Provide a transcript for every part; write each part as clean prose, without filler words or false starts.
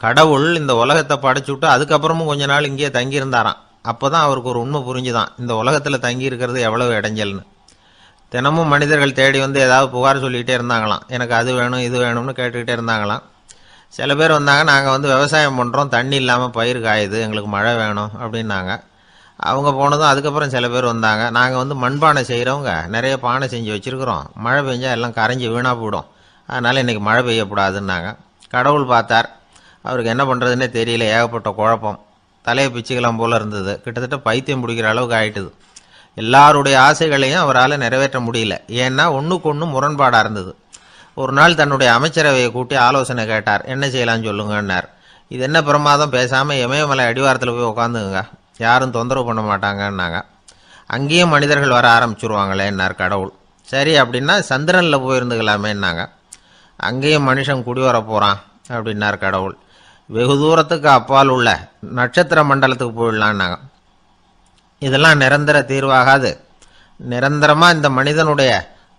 கடவுள் இந்த உலகத்தை படைச்சுட்டு அதுக்கப்புறமும் கொஞ்ச நாள் இங்கேயே தங்கியிருந்தாராம். அப்போ தான் அவருக்கு ஒரு உண்மை புரிஞ்சுதான், இந்த உலகத்தில் தங்கி இருக்கிறது எவ்வளவு இடைஞ்சல்னு. தினமும் மனிதர்கள் தேடி வந்து ஏதாவது புகார் சொல்லிக்கிட்டே இருந்தாங்களாம். எனக்கு அது வேணும் இது வேணும்னு கேட்டுக்கிட்டே இருந்தாங்களாம். சில பேர் வந்தாங்க, நாங்கள் வந்து விவசாயம் பண்ணுறோம், தண்ணி இல்லாமல் பயிர் காயுது, எங்களுக்கு மழை வேணும் அப்படின்னாங்க. அவங்க போனதும் அதுக்கப்புறம் சில பேர் வந்தாங்க, நாங்கள் வந்து மண்பானை செய்கிறவங்க, நிறைய பானை செஞ்சு வச்சுருக்குறோம், மழை பெஞ்சால் எல்லாம் கரைஞ்சி வீணாக போயிடும், அதனால் இன்றைக்கி மழை பெய்யக்கூடாதுன்னாங்க. கடவுள் பார்த்தார், அவருக்கு என்ன பண்ணுறதுன்னே தெரியல, ஏகப்பட்ட குழப்பம், தலையை பிச்சுக்கலாம் போல் இருந்தது, கிட்டத்தட்ட பைத்தியம் பிடிக்கிற அளவுக்கு ஆயிட்டுது. எல்லாருடைய ஆசைகளையும் அவரால் நிறைவேற்ற முடியல, ஏன்னா ஒன்றுக்கு ஒன்று முரண்பாடாக இருந்தது. ஒரு நாள் தன்னுடைய அமைச்சரவையை கூட்டி ஆலோசனை கேட்டார். என்ன செய்யலாம்னு சொல்லுங்கன்னார். இது என்ன பிரமாதம், பேசாமல் இமயமலை அடிவாரத்தில் போய் உட்காந்துங்க, யாரும் தொந்தரவு பண்ண மாட்டாங்கன்னாங்க. அங்கேயும் மனிதர்கள் வர ஆரம்பிச்சுருவாங்களேன்னார் கடவுள். சரி அப்படின்னா சந்திரனில் போயிருந்துக்கலாமேன்னாங்க. அங்கேயும் மனுஷன் குடி வர போகிறான் அப்படின்னார் கடவுள். வெகு தூரத்துக்கு அப்பால் உள்ள நட்சத்திர மண்டலத்துக்கு போயிடலான்னாங்க. இதெல்லாம் நிரந்தர தீர்வாகாது, நிரந்தரமாக இந்த மனிதனுடைய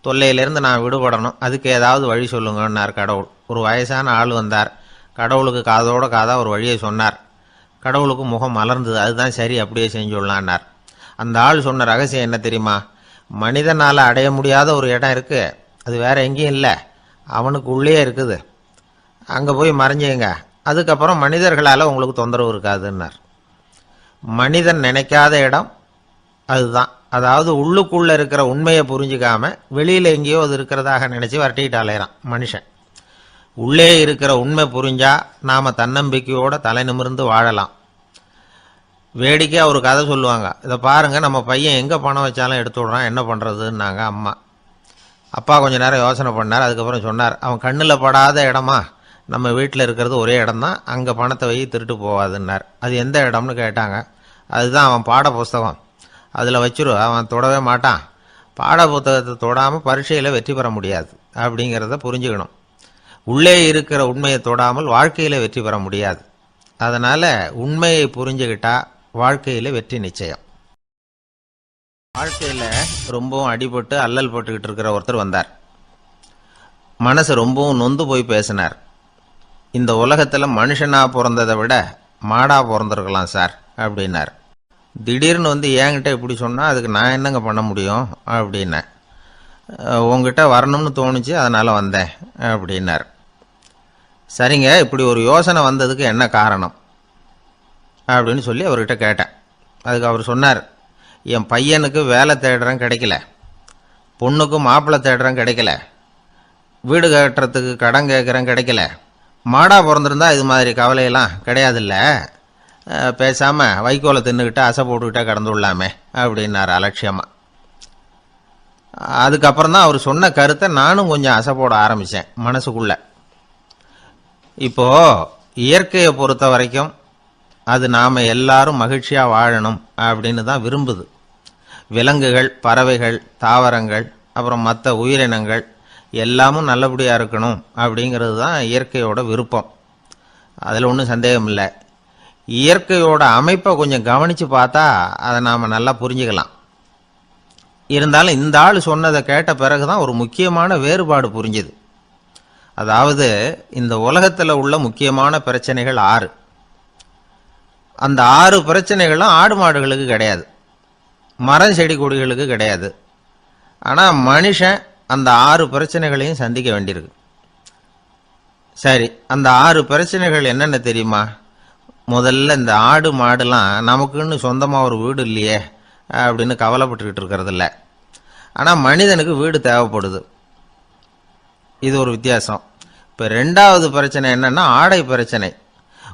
தொல்லையிலேருந்து நான் விடுபடணும், அதுக்கு ஏதாவது வழி சொல்லுங்கன்னார் கடவுள். ஒரு வயசான ஆள் வந்தார். கடவுளுக்கு காதோட காதாக ஒரு வழியை சொன்னார். கடவுளுக்கு முகம் மலர்ந்தது. அதுதான் சரி, அப்படியே செஞ்சுடலான்னார். அந்த ஆள் சொன்ன ரகசியம் என்ன தெரியுமா? மனிதனால் அடைய முடியாத ஒரு இடம் இருக்குது, அது வேற எங்கேயும் இல்லை, அவனுக்கு உள்ளே இருக்குது, அங்கே போய் மறைஞ்சுங்க, அதுக்கப்புறம் மனிதர்களால் உங்களுக்கு தொந்தரவு இருக்காதுன்னார். மனிதன் நினைக்காத இடம் அதுதான். அதாவது உள்ளுக்குள்ளே இருக்கிற உண்மையை புரிஞ்சிக்காம வெளியில் எங்கேயோ அது இருக்கிறதாக நினச்சி வரட்டிக்கிட்டு அலையிறான் மனுஷன். உள்ளே இருக்கிற உண்மை புரிஞ்சா நாம் தன்னம்பிக்கையோடு தலை நிமிர்ந்து வாழலாம். வேடிக்கையாக ஒரு கதை சொல்லுவாங்க, இதை பாருங்கள், நம்ம பையன் எங்கே பணம் வச்சாலும் எடுத்து விட்றான், என்ன பண்ணுறதுன்னாங்க அம்மா. அப்பா கொஞ்சம் நேரம் யோசனை பண்ணார். அதுக்கப்புறம் சொன்னார், அவன் கண்ணில் படாத இடமா, நம்ம வீட்டில் இருக்கிறது ஒரே இடம்தான், அங்கே பணத்தை வை திருட்டு போகாதுன்னார். அது எந்த இடம்னு கேட்டாங்க. அதுதான் அவன் பாட புஸ்தகம், அதில் வச்சிரு, அவன் தொடவே மாட்டான், பாட புத்தகத்தை தொடாமல் பரீட்சையில் வெற்றி பெற முடியாது அப்படிங்கிறத புரிஞ்சுக்கணும். உள்ளே இருக்கிற உண்மையை தொடாமல் வாழ்க்கையில் வெற்றி பெற முடியாது. அதனால் உண்மையை புரிஞ்சுக்கிட்டா வாழ்க்கையில் வெற்றி நிச்சயம். வாழ்க்கையில் ரொம்பவும் அடிபட்டு அல்லல் போட்டுக்கிட்டு இருக்கிற ஒருத்தர் வந்தார். மனசு ரொம்பவும் நொந்து போய் பேசினார். இந்த உலகத்தில் மனுஷனாக பிறந்ததை விட மாடாக பிறந்திருக்கலாம் சார் அப்படின்னார். திடீர்னு வந்து என்கிட்ட இப்படி சொன்னால் அதுக்கு நான் என்னங்க பண்ண முடியும் அப்படின்னேன். உங்ககிட்ட வரணும்னு தோணுச்சு, அதனால் வந்தேன் அப்படின்னார். சரிங்க, இப்படி ஒரு யோசனை வந்ததுக்கு என்ன காரணம் அப்படின்னு சொல்லி அவர்கிட்ட கேட்டேன். அதுக்கு அவர் சொன்னார், என் பையனுக்கு வேலை தேடுறேன் கிடைக்கல, பொண்ணுக்கு மாப்பிள்ளை தேடுறேன் கிடைக்கல, வீடு கட்டுறதுக்கு கடன் கேட்குறேன் கிடைக்கல, மாடாக பிறந்திருந்தா இது மாதிரி கவலையெல்லாம் கிடையாதுல்ல, பேசாமல் வைக்கோலை தின்னுக்கிட்டு அசை போட்டுக்கிட்டே கடந்து விடலாமே அப்படின்னார் அலட்சியமாக. அதுக்கப்புறம் தான் அவர் சொன்ன கருத்தை நானும் கொஞ்சம் அசை போட ஆரம்பித்தேன் மனசுக்குள்ளே. இப்போது இயற்கையை பொறுத்த வரைக்கும் அது நாம் எல்லாரும் மகிழ்ச்சியாக வாழணும் அப்படின்னு தான் விரும்புது. விலங்குகள், பறவைகள், தாவரங்கள், அப்புறம் மற்ற உயிரினங்கள் எல்லாமும் நல்லபடியாக இருக்கணும் அப்படிங்கிறது தான் இயற்கையோட விருப்பம். அதில் ஒன்றும் சந்தேகம் இல்லை. இயற்கையோட அமைப்பை கொஞ்சம் கவனித்து பார்த்தா அதை நாம் நல்லா புரிஞ்சுக்கலாம். இருந்தாலும் இந்த ஆள் சொன்னதை கேட்ட பிறகு தான் ஒரு முக்கியமான வேறுபாடு புரிஞ்சுது. அதாவது இந்த உலகத்தில் உள்ள முக்கியமான பிரச்சனைகள் 6. அந்த 6 பிரச்சனைகளும் ஆடு மாடுகளுக்கு கிடையாது, மரம் செடி கொடிகளுக்கு கிடையாது. ஆனால் மனுஷன் அந்த 6 பிரச்சனைகளையும் சந்திக்க வேண்டியிருக்கு. சரி, அந்த 6 பிரச்சனைகள் என்னென்ன தெரியுமா? முதல்ல இந்த ஆடு மாடுலாம் நமக்குன்னு சொந்தமாக ஒரு வீடு இல்லையே அப்படின்னு கவலைப்பட்டுக்கிட்டு இருக்கிறதில்ல. ஆனால் மனிதனுக்கு வீடு தேவைப்படுது. இது ஒரு வித்தியாசம். இப்போ 2வது பிரச்சனை என்னென்னா ஆடை பிரச்சனை.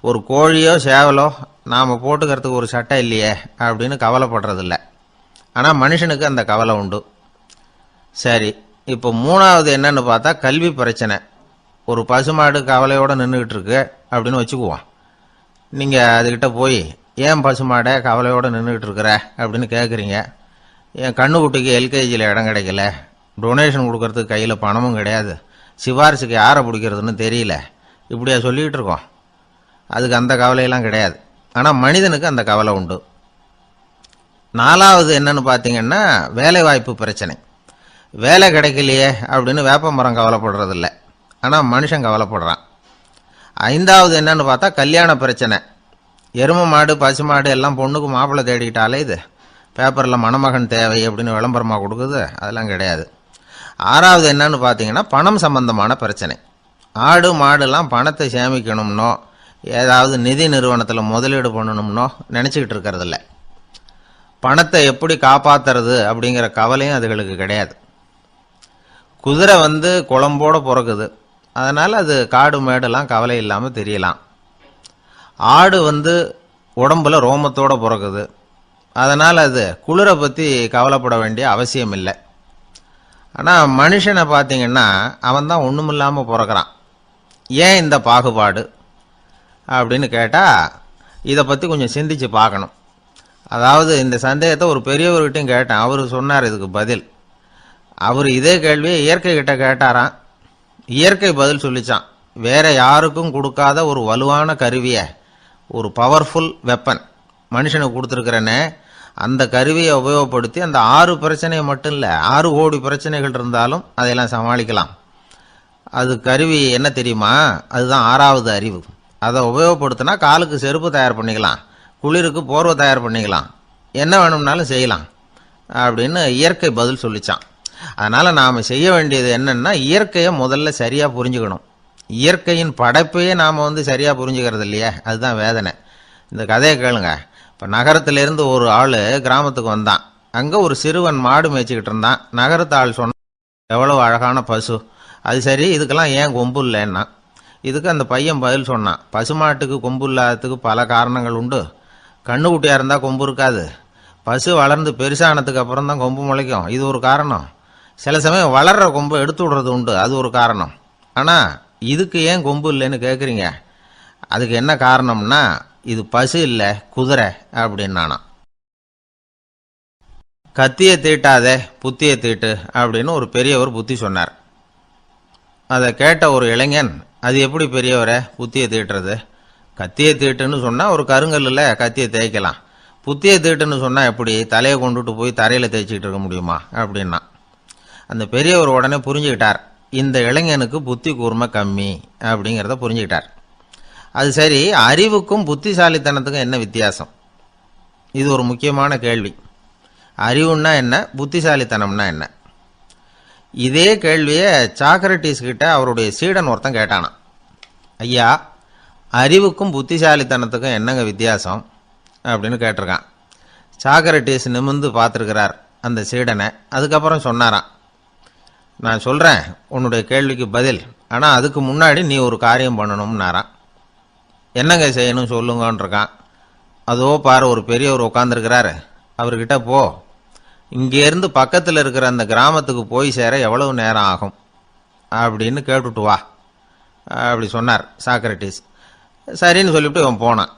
ஒரு கோழியோ சேவலோ நாம் போட்டுக்கிறதுக்கு ஒரு சட்டை இல்லையே அப்படின்னு கவலைப்படுறதில்ல. ஆனால் மனுஷனுக்கு அந்த கவலை உண்டு. சரி, இப்போ 3வது என்னன்னு பார்த்தா கல்வி பிரச்சனை. ஒரு பசுமாடு கவலையோடு நின்றுக்கிட்டு இருக்கு அப்படின்னு வச்சுக்குவோம். நீங்கள் அதுக்கிட்ட போய், ஏன் பசுமாடை கவலையோடு நின்றுக்கிட்டு இருக்கிற அப்படின்னு கேட்குறீங்க. என் கண்ணுக்குட்டிக்கு எல்கேஜியில் இடம் கிடைக்கல, டொனேஷன் கொடுக்கறதுக்கு கையில் பணமும் கிடையாது, சிபாரிசுக்கு யாரை பிடிக்கிறதுன்னு தெரியல, இப்படியா சொல்லிக்கிட்டு இருக்கோம். அதுக்கு அந்த கவலையெல்லாம் கிடையாது. ஆனால் மனிதனுக்கு அந்த கவலை உண்டு. 4வது என்னன்னு பார்த்தீங்கன்னா வேலை வாய்ப்பு பிரச்சனை. வேலை கிடைக்கலையே அப்படின்னு வேப்ப மரம் கவலைப்படுறதில்ல, ஆனால் மனுஷன் கவலைப்படுறான். 5வது என்னன்னு பார்த்தா கல்யாண பிரச்சனை. எருமை மாடு பசு மாடு எல்லாம் பொண்ணுக்கு மாப்பிள்ளை தேடிக்கிட்டாலே இது பேப்பரில் மணமகன் தேவை அப்படின்னு விளம்பரமாக கொடுக்குது, அதெல்லாம் கிடையாது. 6வது என்னன்னு பார்த்தீங்கன்னா பணம் சம்பந்தமான பிரச்சனை. ஆடு மாடுலாம் பணத்தை சேமிக்கணும்னோ ஏதாவது நிதி நிறுவனத்தில் முதலீடு பண்ணணும்னோ நினச்சிக்கிட்டு இருக்கிறதில்ல. பணத்தை எப்படி காப்பாற்றுறது அப்படிங்கிற கவலையும் அதுகளுக்கு கிடையாது. குதிரை குளம்போடு பிறக்குது, அதனால் அது காடு மேடெல்லாம் கவலை இல்லாமல் தெரியலாம். ஆடு உடம்புல ரோமத்தோடு பிறக்குது, அதனால் அது குளிரை பற்றி கவலைப்பட வேண்டிய அவசியம் இல்லை. ஆனால் மனுஷனை பார்த்தீங்கன்னா அவன் தான் ஒன்றுமில்லாமல் பிறக்கிறான். ஏன் இந்த பாகுபாடு அப்படின்னு கேட்டால் இதை பற்றி கொஞ்சம் சிந்திச்சு பார்க்கணும். அதாவது இந்த சந்தேகத்தை ஒரு பெரியவர்கிட்டையும் கேட்டேன், அவர் சொன்னார் இதுக்கு பதில். அவர் இதே கேள்வியை இயற்கை கிட்ட கேட்டாராம். இயற்கை பதில் சொல்லிச்சான், வேற யாருக்கும் கொடுக்காத ஒரு வலுவான கருவியை, ஒரு பவர்ஃபுல் வெப்பன் மனுஷனுக்கு கொடுத்துருக்கிறேன்னு, அந்த கருவியை உபயோகப்படுத்தி அந்த 6 பிரச்சனையை மட்டும் இல்லை 6 கோடி பிரச்சனைகள் இருந்தாலும் அதையெல்லாம் சமாளிக்கலாம். அது கருவி என்ன தெரியுமா? அதுதான் 6வது அறிவு. அதை உபயோகப்படுத்தினா காலுக்கு செருப்பு தயார் பண்ணிக்கலாம், குளிருக்கு போர்வை தயார் பண்ணிக்கலாம், என்ன வேணும்னாலும் செய்யலாம் அப்படின்னு இயற்கை பதில் சொல்லிச்சான். அதனால் நாம் செய்ய வேண்டியது என்னன்னா, இயற்கையை முதல்ல சரியாக புரிஞ்சுக்கணும். இயற்கையின் படைப்பையே நாம் சரியாக புரிஞ்சுக்கிறது இல்லையே, அதுதான் வேதனை. இந்த கதையை கேளுங்க. இப்போ நகரத்திலேருந்து ஒரு ஆள் கிராமத்துக்கு வந்தான். அங்கே ஒரு சிறுவன் மாடு மேய்ச்சிக்கிட்டு இருந்தான். நகரத்து ஆள் சொன்னான், எவ்வளோ அழகான பசு, அது சரி இதுக்கெல்லாம் ஏன் கொம்பு இல்லைன்னா. இதுக்கு அந்த பையன் பதில் சொன்னான், பசுமாட்டுக்கு கொம்பு இல்லாததுக்கு பல காரணங்கள் உண்டு. கண்ணுக்குட்டியாக இருந்தால் கொம்பு இருக்காது, பசு வளர்ந்து பெருசானதுக்கு அப்புறம் தான் கொம்பு முளைக்கும், இது ஒரு காரணம். சில சமயம் வளர்கிற கொம்பு எடுத்து விடுறது உண்டு, அது ஒரு காரணம். ஆனால் இதுக்கு ஏன் கொம்பு இல்லைன்னு கேட்குறீங்க, அதுக்கு என்ன காரணம்னா இது பசு இல்லை குதிரை அப்படின்னானா. கத்தியை தீட்டாதே புத்தியை தீட்டு அப்படின்னு ஒரு பெரியவர் புத்தி சொன்னார். அதை கேட்ட ஒரு இளைஞன், அது எப்படி பெரியவரை புத்தியை தீட்டுறது? கத்தியை தீட்டுன்னு சொன்னால் ஒரு கருங்கல்லில் கத்தியை தேய்க்கலாம், புத்தியை தீட்டுன்னு சொன்னால் எப்படி தலையை கொண்டுட்டு போய் தரையில் தேய்ச்சிக்கிட்டு இருக்க முடியுமா அப்படின்னா. அந்த பெரியவர் உடனே புரிஞ்சுக்கிட்டார், இந்த இளைஞனுக்கு புத்தி கூர்மை கம்மி அப்படிங்கிறத புரிஞ்சுக்கிட்டார். அது சரி, அறிவுக்கும் புத்திசாலித்தனத்துக்கும் என்ன வித்தியாசம்? இது ஒரு முக்கியமான கேள்வி. அறிவுன்னா என்ன, புத்திசாலித்தனம்னா என்ன? இதே கேள்வியை சாக்ரட்டிஸ் கிட்ட அவருடைய சீடன் ஒருத்தன் கேட்டானான். ஐயா, அறிவுக்கும் புத்திசாலித்தனத்துக்கும் என்னங்க வித்தியாசம் அப்படின்னு கேட்டிருக்கான். சாக்ரட்டிஸ் நிமிர்ந்து பார்த்துருக்கிறார் அந்த சீடனை. அதுக்கப்புறம் சொன்னாராம், நான் சொல்கிறேன் உன்னுடைய கேள்விக்கு பதில், ஆனால் அதுக்கு முன்னாடி நீ ஒரு காரியம் பண்ணணும்னாரான். என்னங்க செய்யணும் சொல்லுங்கன்றிருக்கான். அதோ பாரு ஒரு பெரியவர் உட்காந்துருக்கிறாரு, அவர்கிட்ட போ, இங்கேருந்து பக்கத்தில் இருக்கிற அந்த கிராமத்துக்கு போய் சேர எவ்வளவு நேரம் ஆகும் அப்படின்னு கேட்டுட்டு வா அப்படி சொன்னார் சாக்ரட்டிஸ். சரின்னு சொல்லிவிட்டு இவன் போனான்.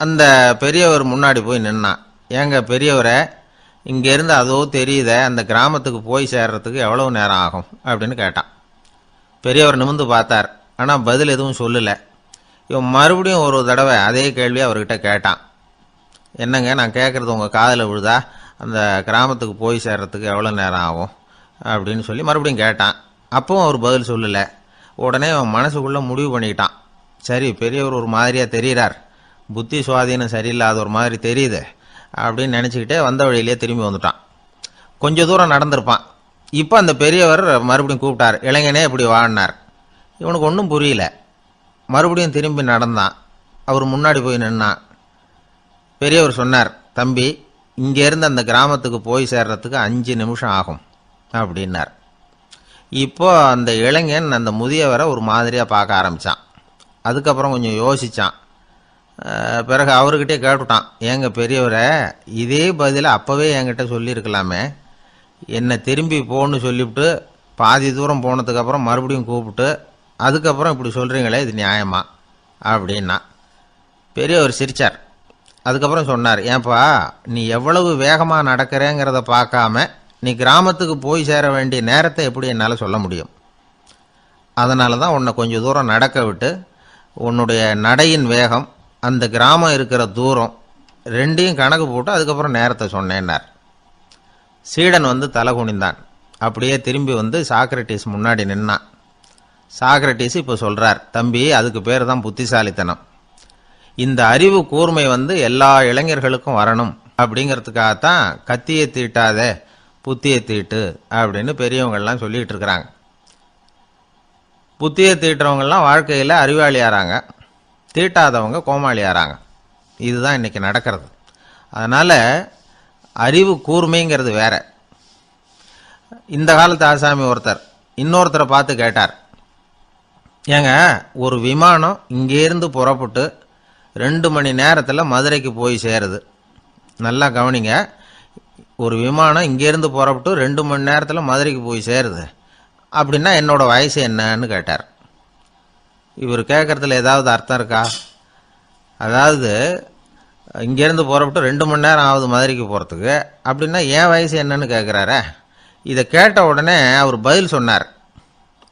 அந்த பெரியவர் முன்னாடி போய் நின்னான். ஏங்க பெரியவரை, இங்கேருந்து அதோ தெரியுத அந்த கிராமத்துக்கு போய் சேர்றதுக்கு எவ்வளவு நேரம் ஆகும் அப்படின்னு கேட்டான். பெரியவர் நிமிர்ந்து பார்த்தார், ஆனால் பதில் எதுவும் சொல்லலை. இவன் மறுபடியும் ஒரு தடவை அதே கேள்வியை அவர்கிட்ட கேட்டான். என்னங்க நான் கேட்குறது உங்கள் காதில் விழுதா, அந்த கிராமத்துக்கு போய் சேர்றதுக்கு எவ்வளோ நேரம் ஆகும் அப்படின்னு சொல்லி மறுபடியும் கேட்டான். அப்பவும் அவர் பதில் சொல்லலை. உடனே அவன் மனசுக்குள்ளே முடிவு பண்ணிக்கிட்டான், சரி பெரியவர் ஒரு மாதிரியாக தெரிகிறார், புத்தி சுவாதீனம் சரியில்லாத ஒரு மாதிரி தெரியுது அப்படின்னு நினச்சிக்கிட்டே வந்த வழியிலே திரும்பி வந்துட்டான். கொஞ்சம் தூரம் நடந்திருப்பான். இப்போ அந்த பெரியவர் மறுபடியும் கூப்பிட்டார், இளைஞனே இப்படி வாடினார். இவனுக்கு ஒன்றும் புரியல. மறுபடியும் திரும்பி நடந்தான். அவர் முன்னாடி போய் நின்னான். பெரியவர் சொன்னார், தம்பி இங்கேருந்து அந்த கிராமத்துக்கு போய் சேர்றதுக்கு 5 நிமிஷம் ஆகும் அப்படின்னார். இப்போ அந்த இளைஞன் அந்த முதியவரை ஒரு மாதிரியாக பார்க்க ஆரம்பித்தான். அதுக்கப்புறம் கொஞ்சம் யோசித்தான். பிறகு அவர்கிட்டே கேட்டுட்டான், ஏங்க பெரியவரை, இதே பதிலை அப்போவே என்கிட்ட சொல்லியிருக்கலாமே, என்னை திரும்பி போன்னு சொல்லிவிட்டு பாதி தூரம் போனதுக்கப்புறம் மறுபடியும் கூப்பிட்டு அதுக்கப்புறம் இப்படி சொல்கிறீங்களே, இது நியாயமா அப்படின்னா. பெரியவர் சிரித்தார். அதுக்கப்புறம் சொன்னார், ஏன்பா நீ எவ்வளவு வேகமாக நடக்கிறேங்கிறத பார்க்காம நீ கிராமத்துக்கு போய் சேர வேண்டிய நேரத்தை எப்படி என்னால் சொல்ல முடியும்? அதனால தான் உன்னை கொஞ்சம் தூரம் நடக்க விட்டு உன்னுடைய நடையின் வேகம், அந்த கிராமம் இருக்கிற தூரம் ரெண்டையும் கணக்கு போட்டு அதுக்கப்புறம் நேரத்தை சொன்னேன்னார். சீடன் தலை குனிந்தான். அப்படியே திரும்பி சாக்ரட்டிஸ் முன்னாடி நின்னான். சாக்ரட்டிஸ் இப்போ சொல்றார், தம்பி அதுக்கு பேர் தான் புத்திசாலித்தனம். இந்த அறிவு கூர்மை எல்லா இளைஞர்களுக்கும் வரணும் அப்படிங்கிறதுக்காகத்தான் கத்தியை தீட்டாத புத்தியை தீட்டு அப்படின்னு பெரியவங்கள்லாம் சொல்லிட்டு இருக்கிறாங்க. புத்தியை தீட்டுறவங்கெல்லாம் வாழ்க்கையில் அறிவாளியாராங்க, தீட்டாதவங்க கோமாளியாராங்க. இதுதான் இன்னைக்கு நடக்கிறது. அதனால அறிவு கூர்மைங்கிறது வேற. இந்த காலத்து ஆசாமி ஒருத்தர் இன்னொருத்தரை பார்த்து கேட்டார், ஏங்க ஒரு விமானம் இங்கேருந்து புறப்பட்டு 2 மணி நேரத்தில் மதுரைக்கு போய் சேருது. நல்லா கவனிங்க, ஒரு விமானம் இங்கேருந்து புறப்பட்டு 2 மணி நேரத்தில் மதுரைக்கு போய் சேருது அப்படின்னா என்னோட வயசு என்னன்னு கேட்டார். இவர் கேட்கறதுல ஏதாவது அர்த்தம் இருக்கா? அதாவது இங்கேருந்து புறப்பட்டு 2 மணி நேரம் ஆகுது மதுரைக்கு போகிறதுக்கு, அப்படின்னா என் வயசு என்னன்னு கேட்குறாரே. இதை கேட்ட உடனே அவர் பதில் சொன்னார்,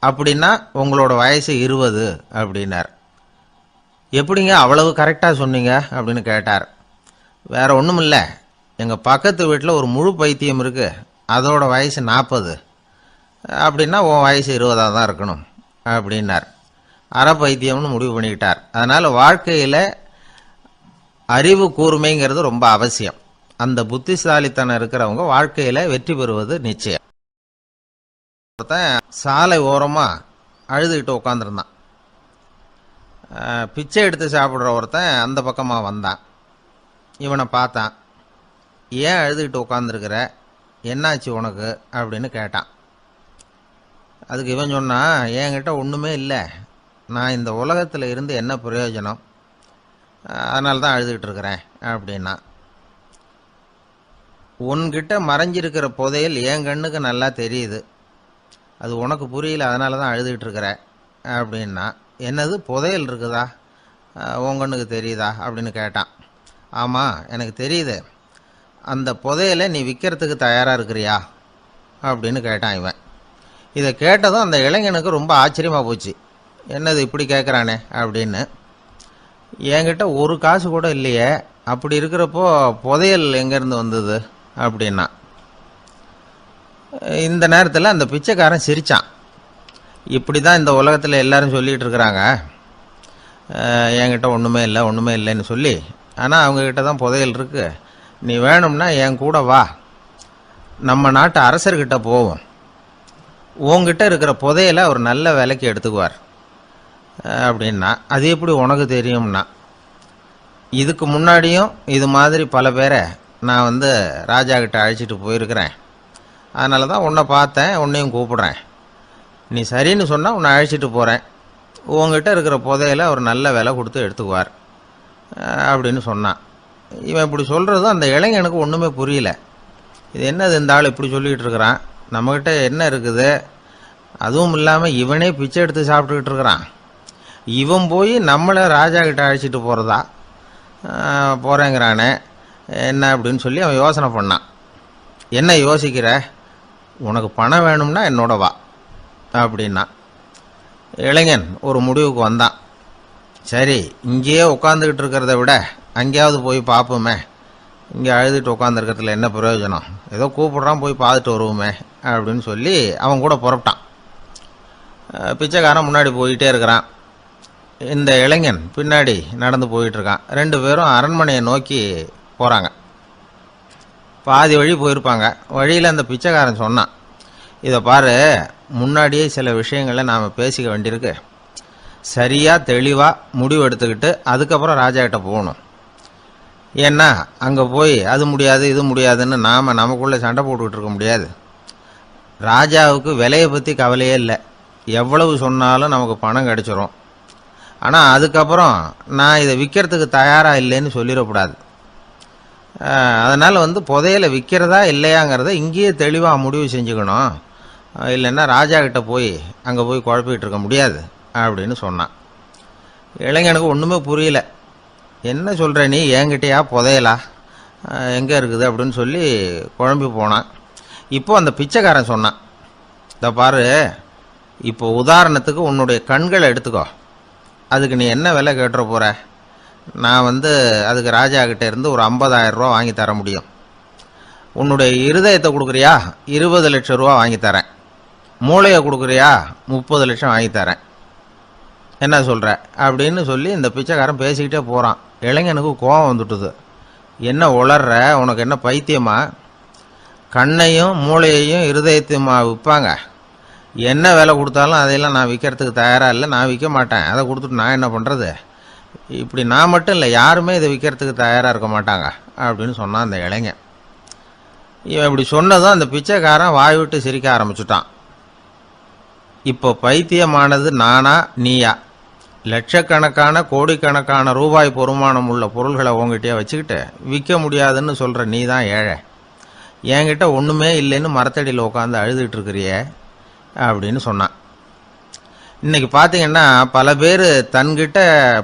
அப்படின்னா உங்களோட வயசு 20 அப்படின்னார். எப்படிங்க அவ்வளவு கரெக்டாக சொன்னீங்க அப்படின்னு கேட்டார். வேற ஒன்றும் இல்லை, எங்கள் பக்கத்து வீட்டில் ஒரு முழு பைத்தியம் இருக்கு, அதோட வயசு 40, அப்படின்னா உன் வயசு 20 தான் இருக்கணும் அப்படின்னார். அரை பைத்தியம்னு முடிவு பண்ணிக்கிட்டார். அதனால் வாழ்க்கையில் அறிவு கூர்மைங்கிறது ரொம்ப அவசியம். அந்த புத்திசாலித்தனம் இருக்கிறவங்க வாழ்க்கையில் வெற்றி பெறுவது நிச்சயம். ஒருத்தன் சாலை ஓரமாக அழுதுகிட்டு உட்காந்துருந்தான். பிச்சை எடுத்து சாப்பிட்ற ஒருத்தன் அந்த பக்கமாக வந்தான். இவனை பார்த்தான். ஏன் அழுதுகிட்டு உட்காந்துருக்கிற, என்னாச்சு உனக்கு அப்படின்னு கேட்டான். அதுக்கு இவன் சொன்னான், என்கிட்ட ஒன்றுமே இல்லை, நான் இந்த உலகத்தில் இருந்து என்ன பிரயோஜனம், அதனால தான் அழுதுகிட்டு இருக்கிறேன் அப்படின்னா. உன்கிட்ட மறைஞ்சிருக்கிற புதையல் என் கண்ணுக்கு நல்லா தெரியுது, அது உனக்கு புரியல, அதனால தான் அழுதுகிட்டு இருக்கிற அப்படின்னா. என்னது புதையல் இருக்குதா, உன் கண்ணுக்கு தெரியுதா அப்படின்னு கேட்டான். ஆமாம் எனக்கு தெரியுது, அந்த புதையலை நீ விற்கிறதுக்கு தயாராக இருக்கிறியா அப்படின்னு கேட்டான் இவன். இதை கேட்டதும் அந்த இளைஞனுக்கு ரொம்ப ஆச்சரியமாக போச்சு. என்னது இப்படி கேட்குறானே அப்படின்னு. என்கிட்ட ஒரு காசு கூட இல்லையே, அப்படி இருக்கிறப்போ புதையல் எங்கேருந்து வந்தது அப்படின்னா. இந்த நேரத்தில் அந்த பிச்சைக்காரன் சிரித்தான். இப்படி தான் இந்த உலகத்தில் எல்லாரும் சொல்லிகிட்டு இருக்கிறாங்க, என்கிட்ட ஒன்றுமே இல்லை ஒன்றுமே இல்லைன்னு சொல்லி. ஆனால் அவங்கக்கிட்ட தான் புதையல் இருக்குது, நீ வேணும்னா என் கூட வா, நம்ம நாட்டு அரசர்கிட்ட போவோம், உங்ககிட்ட இருக்கிற புதையலை அவர் நல்ல விலைக்கு எடுத்துக்குவார் அப்படின்னா. அது எப்படி உனக்கு தெரியும்னா, இதுக்கு முன்னாடியும் இது மாதிரி பல பேரை நான் ராஜா கிட்ட அழைச்சிட்டு போயிருக்கிறேன், அதனால தான் உன்னை பார்த்தேன், உன்னையும் கூப்பிடுறேன், நீ சரின்னு சொன்னால் உன்னை அழைச்சிட்டு போகிறேன், உங்ககிட்ட இருக்கிற புதையலை அவர் நல்ல விலை கொடுத்து எடுத்துக்குவார் அப்படின்னு சொன்னான். இவன் இப்படி சொல்கிறதும் அந்த இளைஞனுக்கு ஒன்றுமே புரியல. இது என்னது இந்த ஆள் இப்படி சொல்லிகிட்டு இருக்கிறான், நம்மக்கிட்ட என்ன இருக்குது, அதுவும் இல்லாமல் இவனே பிச்சை எடுத்து சாப்பிட்டுக்கிட்டு இருக்கிறான், இவன் போய் நம்மளை ராஜா கிட்ட அழைச்சிட்டு போகிறதா போகிறேங்கிறானே என்ன அப்படின்னு சொல்லி அவன் யோசனை பண்ணான். என்ன யோசிக்கிற, உனக்கு பணம் வேணும்னா என்னோட வா அப்படின்னா. இளைஞன் ஒரு முடிவுக்கு வந்தான். சரி, இங்கேயே உட்காந்துக்கிட்டு இருக்கிறத விட அங்கேயாவது போய் பார்ப்போமே, இங்கே அழுதுட்டு உட்காந்துருக்கிறதுல என்ன பிரயோஜனம், ஏதோ கூப்பிட்றான் போய் பார்த்துட்டு வருவோமே அப்படின்னு சொல்லி அவன் கூட புறப்பட்டான். பிச்சைக்காரன் முன்னாடி போயிட்டே இருக்கிறான், இந்த இளைஞன் பின்னாடி நடந்து போயிட்டுருக்கான். 2 பேரும் அரண்மனையை நோக்கி போகிறாங்க. பாதி வழி போயிருப்பாங்க. வழியில் அந்த பிச்சைக்காரன் சொன்னான், இதை பாரு, முன்னாடியே சில விஷயங்களை நாம் பேசிக்க வேண்டியிருக்கு, சரியாக தெளிவாக முடிவு எடுத்துக்கிட்டு அதுக்கப்புறம் ராஜா கிட்ட போகணும். ஏன்னா அங்கே போய் அது முடியாது இது முடியாதுன்னு நாம் நமக்குள்ளே சண்டை போட்டுக்கிட்டு இருக்க முடியாது. ராஜாவுக்கு விலையை பற்றி கவலையே இல்லை, எவ்வளவு சொன்னாலும் நமக்கு பணம் கிடைச்சிரும். ஆனால் அதுக்கப்புறம் நான் இதை விற்கிறதுக்கு தயாராக இல்லைன்னு சொல்லிடக்கூடாது. அதனால் புதையலை விற்கிறதா இல்லையாங்கிறத இங்கேயே தெளிவாக முடிவு செஞ்சுக்கணும், இல்லைன்னா ராஜா கிட்ட போய் அங்கே போய் குழப்பிக்கிட்டு இருக்க முடியாது அப்படின்னு சொன்னான். இளைஞனுக்கு ஒன்றுமே புரியல. என்ன சொல்கிற நீ, என்கிட்டயா புதையலா, எங்கே இருக்குது அப்படின்னு சொல்லி குழம்பி போனான். இப்போ அந்த பிச்சைக்காரன் சொன்னான், இதை பாரு, இப்போ உதாரணத்துக்கு உன்னுடைய கண்களை எடுத்துக்கோ, அதுக்கு நீ என்ன விலை கேட்டுற போகிற, நான் அதுக்கு ராஜா கிட்டே இருந்து ஒரு 50,000 ரூபா வாங்கி தர முடியும். உன்னுடைய இருதயத்தை கொடுக்குறியா, 20 லட்சம் ரூபா வாங்கி தரேன். மூளையை கொடுக்குறியா, 30 லட்சம் வாங்கி தரேன். என்ன சொல்கிற அப்படின்னு சொல்லி இந்த பிச்சைக்காரன் பேசிக்கிட்டே போகிறான். இளைஞனுக்கு கோபம் வந்துட்டுது. என்ன உளர்ற, உனக்கு என்ன பைத்தியமா? கண்ணையும் மூளையையும் இருதயத்தையுமா விற்பாங்க? என்ன வேலை கொடுத்தாலும் அதையெல்லாம் நான் விற்கிறதுக்கு தயாராக இல்லை, நான் விற்க மாட்டேன். அதை கொடுத்துட்டு நான் என்ன பண்ணுறது? இப்படி நான் மட்டும் இல்லை, யாருமே இதை விற்கிறதுக்கு தயாராக இருக்க மாட்டாங்க அப்படின்னு சொன்னான் அந்த இளைஞன். இவன் இப்படி சொன்னதும் அந்த பிச்சைக்காரன் வாய் விட்டு சிரிக்க ஆரம்பிச்சுட்டான். இப்போ பைத்தியமானது நானா நீயா? லட்சக்கணக்கான கோடிக்கணக்கான ரூபாய் பொறுமானம் உள்ள பொருள்களை உங்ககிட்டயே வச்சுக்கிட்டு விற்க முடியாதுன்னு சொல்கிற நீ தான் ஏழை. என்கிட்ட ஒன்றுமே இல்லைன்னு மரத்தடியில் உட்காந்து அழுதுகிட்டு இருக்கிறியே அப்படின்னு சொன்னான். இன்றைக்கி பார்த்தீங்கன்னா பல பேர் தன்கிட்ட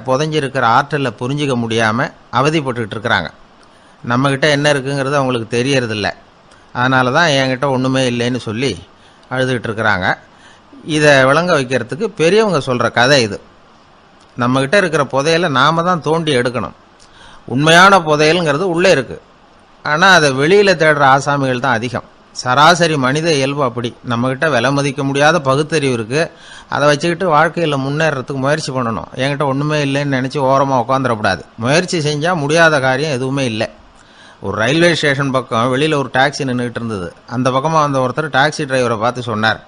புதைஞ்சிருக்கிற ஆற்றலை புரிஞ்சிக்க முடியாமல் அவதிப்பட்டுக்கிட்டு இருக்கிறாங்க. நம்மக்கிட்ட என்ன இருக்குங்கிறது அவங்களுக்கு தெரியறதில்ல. அதனால தான் என்கிட்ட ஒன்றுமே இல்லைன்னு சொல்லி அழுதுகிட்டு இருக்கிறாங்க. இதை விளங்க வைக்கிறதுக்கு பெரியவங்க சொல்கிற கதை இது. நம்மக்கிட்ட இருக்கிற புதையலை நாம் தான் தோண்டி எடுக்கணும். உண்மையான புதையலுங்கிறது உள்ளே இருக்குது. ஆனால் அதை வெளியில் தேடுற ஆசாமிகள் தான் அதிகம். சராசரி மனித இயல்பு அப்படி. நம்மக்கிட்ட விலை மதிக்க முடியாத பகுத்தறிவு இருக்குது. அதை வச்சுக்கிட்டு வாழ்க்கையில் முன்னேறதுக்கு முயற்சி பண்ணணும். என்கிட்ட ஒன்றுமே இல்லைன்னு நினச்சி ஓரமாக உட்காந்துடக்கூடாது. முயற்சி செஞ்சால் முடியாத காரியம் எதுவுமே இல்லை. ஒரு ரயில்வே ஸ்டேஷன் பக்கம் வெளியில் ஒரு டாக்ஸி நின்றுட்டு இருந்தது. அந்த பக்கமாக வந்த ஒருத்தர் டாக்ஸி டிரைவரை பார்த்து சொன்னார்,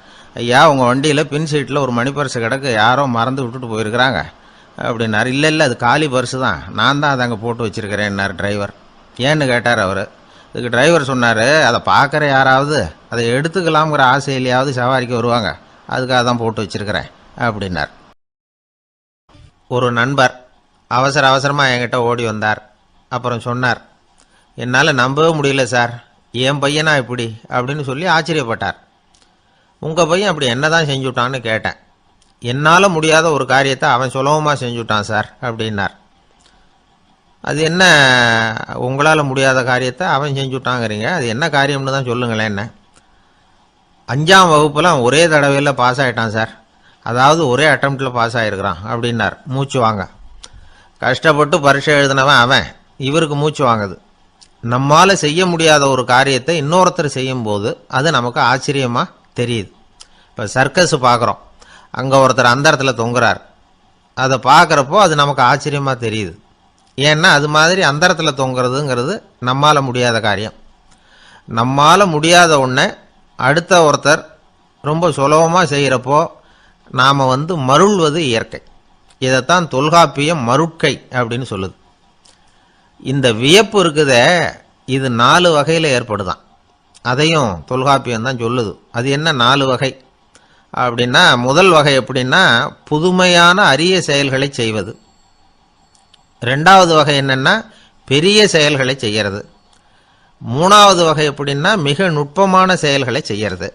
ஐயா, உங்கள் வண்டியில் பின் சீட்டில் ஒரு மணி பர்ஸு கிடக்கு, யாரோ மறந்து விட்டுட்டு போயிருக்கிறாங்க அப்படின்னார். இல்லை அது காலி பர்ஸு தான், நான் தான் அதை அங்கே போட்டு வச்சுருக்கிறேன்னார் டிரைவர். ஏன்னு கேட்டார் அவர். இதுக்கு டிரைவர் சொன்னார், அதை பார்க்குற யாராவது அதை எடுத்துக்கலாம்ங்கிற ஆசையிலையாவது சவாரிக்கு வருவாங்க, அதுக்காக தான் போட்டு வச்சுருக்கிறேன் அப்படின்னார். ஒரு நண்பர் அவசரமாக என்கிட்ட ஓடி வந்தார். அப்புறம் சொன்னார், என்னால் நம்பவே முடியல சார், என் பையனா இப்படி அப்படின்னு சொல்லி ஆச்சரியப்பட்டார். உங்கள் பையன் அப்படி என்ன தான் செஞ்சுட்டான்னு கேட்டேன். என்னால் முடியாத ஒரு காரியத்தை அவன் சுலபமாக செஞ்சுட்டான் சார் அப்படின்னார். அது என்ன, உங்களால் முடியாத காரியத்தை அவன் செஞ்சுட்டாங்கிறீங்க, அது என்ன காரியம்னு தான் சொல்லுங்களேன். என்ன 5ஆம் வகுப்பில் ஒரே தடவையில் பாஸ் ஆகிட்டான் சார், அதாவது ஒரே அட்டம்ப்டில் பாஸ் ஆகிருக்கிறான் அப்படின்னார் மூச்சு வாங்க. கஷ்டப்பட்டு பரீட்சை எழுதினவன் அவன், இவருக்கு மூச்சு வாங்குது. நம்மால் செய்ய முடியாத ஒரு காரியத்தை இன்னொருத்தர் செய்யும்போது அது நமக்கு ஆச்சரியமாக தெரியுது. இப்போ சர்க்கஸ் பார்க்குறோம், அங்கே ஒருத்தர் அந்தரத்தில் தொங்குறார். அதை பார்க்குறப்போ அது நமக்கு ஆச்சரியமாக தெரியுது. ஏன்னா அது மாதிரி அந்தரத்தில் தொங்குறதுங்கிறது நம்மால் முடியாத காரியம். நம்மால் முடியாத ஒன்றை அடுத்த ஒருத்தர் ரொம்ப சுலபமாக செய்கிறப்போ நாம் மருள்வது இயற்கை. இதைத்தான் தொல்காப்பியம் மருட்கை அப்படின்னு சொல்லுது. இந்த வியப்பு இருக்குதே, இது 4 வகையில் ஏற்படுதான். அதையும் தொல்காப்பியம் தான் சொல்லுது. அது என்ன 4 வகை அப்படின்னா, முதல் வகை எப்படின்னா புதுமையான அரிய செயல்களை செய்வது. 2வது வகை என்னன்னா பெரிய செயல்களை செய்யறது. 3வது வகை எப்படின்னா மிக நுட்பமான செயல்களை செய்யறது.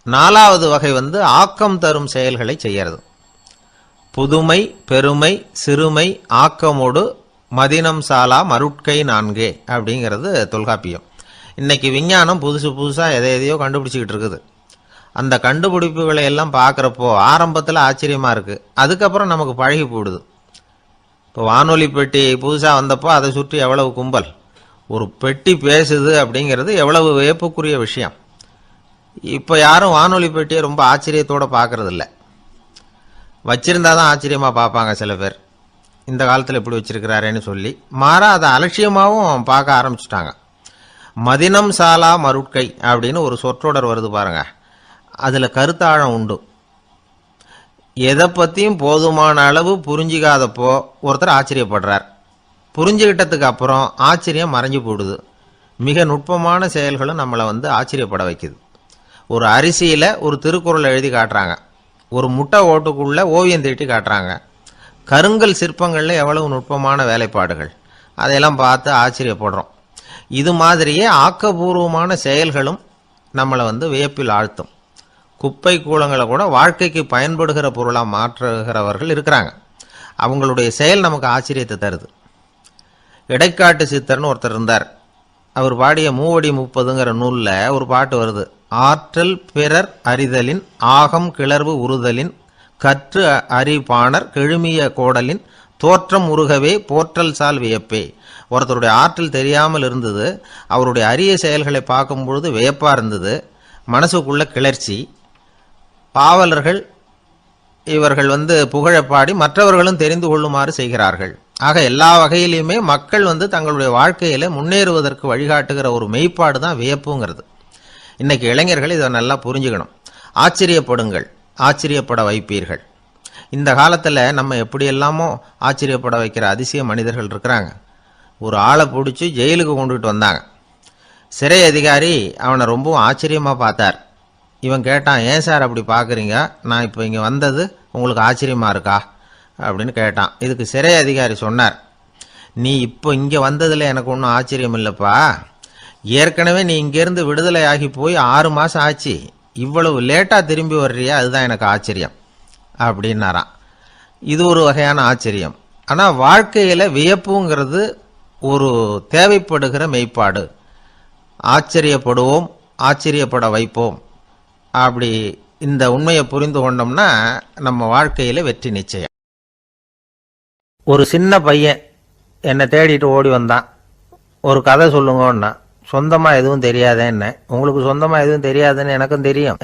4வது வகை ஆக்கம் தரும் செயல்களை செய்யறது. புதுமை, பெருமை, சிறுமை, ஆக்கமோடு மதினம் சாலா மருட்கை 4 அப்படிங்கிறது தொல்காப்பியம். இன்னைக்கு விஞ்ஞானம் புதுசாக எதையோ கண்டுபிடிச்சிக்கிட்டு இருக்குது. அந்த கண்டுபிடிப்புகளை எல்லாம் பார்க்குறப்போ ஆரம்பத்தில் ஆச்சரியமாக இருக்குது, அதுக்கப்புறம் நமக்கு பழகி போயிடுது. இப்போ வானொலி பெட்டி புதுசாக வந்தப்போ அதை சுற்றி எவ்வளவு கும்பல், ஒரு பெட்டி பேசுது அப்படிங்கிறது எவ்வளவு வியப்புக்குரிய விஷயம். இப்போ யாரும் வானொலி பெட்டியை ரொம்ப ஆச்சரியத்தோடு பார்க்கறதில்ல. வச்சிருந்தா தான் ஆச்சரியமாக பார்ப்பாங்க சில பேர், இந்த காலத்தில் இப்படி வச்சிருக்கிறாரேன்னு சொல்லி. மாறா அதை அலட்சியமாகவும் பார்க்க ஆரம்பிச்சுட்டாங்க. மதினம் சாலா மருட்கை அப்படின்னு ஒரு சொற்றொடர் வருது பாருங்க, அதில் கருத்தாழம் உண்டு. எதை பற்றியும் போதுமான அளவு புரிஞ்சிக்காதப்போ ஒருத்தர் ஆச்சரியப்படுறார். புரிஞ்சுக்கிட்டதுக்கு அப்புறம் ஆச்சரியம் மறைஞ்சு போடுது. மிக நுட்பமான செயல்களும் நம்மளை ஆச்சரியப்பட வைக்குது. ஒரு அரிசியில் ஒரு திருக்குறள் எழுதி காட்டுறாங்க, ஒரு முட்டை ஓட்டுக்குள்ளே ஓவியம் தீட்டி காட்டுறாங்க. கருங்கல் சிற்பங்களில் எவ்வளவு நுட்பமான வேலைப்பாடுகள், அதையெல்லாம் பார்த்து ஆச்சரியப்படுறோம். இது மாதிரியே ஆக்கபூர்வமான செயல்களும் நம்மளை வியப்பில் ஆழ்த்தும். குப்பை கூலங்களை கூட வாழ்க்கைக்கு பயன்படுகிற பொருளாக மாற்றுகிறவர்கள் இருக்கிறாங்க. அவங்களுடைய செயல் நமக்கு ஆச்சரியத்தை தருது. இடைக்காட்டு சித்தர்னு ஒருத்தர் இருந்தார். அவர் பாடிய 30 நூலில் ஒரு பாட்டு வருது. ஆற்றல் பிறர் அறிதலின் ஆகம் கிளர்வு உறுதலின் கற்று அறிபாணர் கெழுமிய கோடலின் தோற்றம் உருகவே போற்றல் சால் வியப்பே. ஒருத்தருடைய ஆற்றல் தெரியாமல் இருந்தது, அவருடைய அரிய செயல்களை பார்க்கும்பொழுது வியப்பாக இருந்தது, மனசுக்குள்ள கிளர்ச்சி. பாவலர்கள் இவர்கள் புகழப் பாடி மற்றவர்களும் தெரிந்து கொள்ளுமாறு செய்கிறார்கள். ஆக எல்லா வகையிலுமே மக்கள் தங்களுடைய வாழ்க்கையில முன்னேறுவதற்கு வழிகாட்டுகிற ஒரு மெய்ப்பாடு தான் வியப்புங்கிறது. இன்னைக்கு இளைஞர்கள் இதை நல்லா புரிஞ்சுக்கணும். ஆச்சரியப்படுங்கள், ஆச்சரியப்பட வைப்பீர்கள். இந்த காலத்தில் நம்ம எப்படி எல்லாமோ ஆச்சரியப்பட வைக்கிற அதிசய மனிதர்கள் இருக்கிறாங்க. ஒரு ஆளை பிடிச்சி ஜெயிலுக்கு கொண்டுகிட்டு வந்தாங்க. சிறை அதிகாரி அவனை ரொம்பவும் ஆச்சரியமாக பார்த்தார். இவன் கேட்டான், ஏன் சார் அப்படி பார்க்குறீங்க, நான் இப்போ இங்கே வந்தது உங்களுக்கு ஆச்சரியமாக இருக்கா அப்படின்னு கேட்டான். இதுக்கு சிறை அதிகாரி சொன்னார், நீ இப்போ இங்கே வந்ததில் எனக்கு ஒன்றும் ஆச்சரியம் இல்லைப்பா, ஏற்கனவே நீ இங்கேருந்து விடுதலை ஆகி போய் 6 மாதம் ஆச்சு, இவ்வளவு லேட்டாக திரும்பி வர்றியா, அதுதான் எனக்கு ஆச்சரியம் அப்படின்னாராம். இது ஒரு வகையான ஆச்சரியம். ஆனால் வாழ்க்கையில் வியப்புங்கிறது ஒரு தேவைப்படுகிற மெய்ப்பாடு. ஆச்சரியப்படுவோம், ஆச்சரியப்பட வைப்போம். அப்படி இந்த உண்மையை புரிந்து கொண்டோம்னா நம்ம வாழ்க்கையில் வெற்றி நிச்சயம். ஒரு சின்ன பையன் என்னை தேடிட்டு ஓடி வந்தான். ஒரு கதை சொல்லுங்கன்னா, சொந்தமாக எதுவும் தெரியாதேன்னு. உங்களுக்கு சொந்தமாக எதுவும் தெரியாதுன்னு எனக்கும் தெரியும்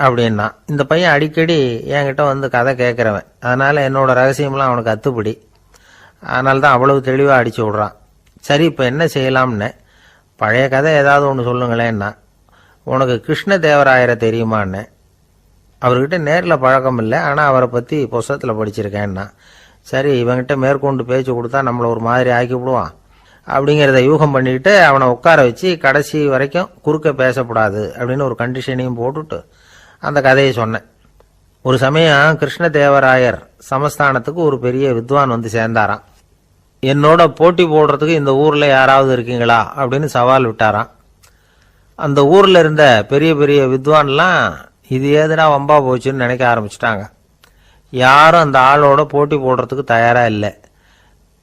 அப்படின்னா. இந்த பையன் அடிக்கடி என்கிட்ட கதை கேட்குறவன், அதனால் என்னோட ரகசியம்லாம் அவனுக்கு அத்துப்படி. அதனால தான் அவ்வளவு தெளிவாக அடிச்சு விட்றான். சரி, இப்போ என்ன செய்யலாம்னு, பழைய கதை ஏதாவது ஒன்று சொல்லுங்களேன்னா. உனக்கு கிருஷ்ணதேவராயரை தெரியுமான்னு. அவர்கிட்ட நேரில் பழக்கம் இல்லை, ஆனால் அவரை பற்றி புஸ்தகத்தில் படிச்சிருக்கேன்னா. சரி, இவங்கிட்ட மேற்கொண்டு பேச்சு கொடுத்தா நம்மளை ஒரு மாதிரி ஆக்கி விடுவான் அப்படிங்கிறத யூகம் பண்ணிக்கிட்டு அவனை உட்கார வச்சு கடைசி வரைக்கும் குறுக்க பேசக்கூடாது அப்படின்னு ஒரு கண்டிஷனையும் போட்டுட்டு அந்த கதையை சொன்னேன். ஒரு சமயம் கிருஷ்ணதேவராயர் சமஸ்தானத்துக்கு ஒரு பெரிய வித்வான் சேர்ந்தாராம். என்னோட போட்டி போடுறதுக்கு இந்த ஊரில் யாராவது இருக்கீங்களா அப்படின்னு சவால் விட்டாராம். அந்த ஊரில் இருந்த பெரிய பெரிய வித்வான்லாம் இது ஏதுனா வம்பா போச்சுன்னு நினைக்க ஆரம்பிச்சிட்டாங்க. யாரும் அந்த ஆளோட போட்டி போடுறதுக்கு தயாராக இல்லை.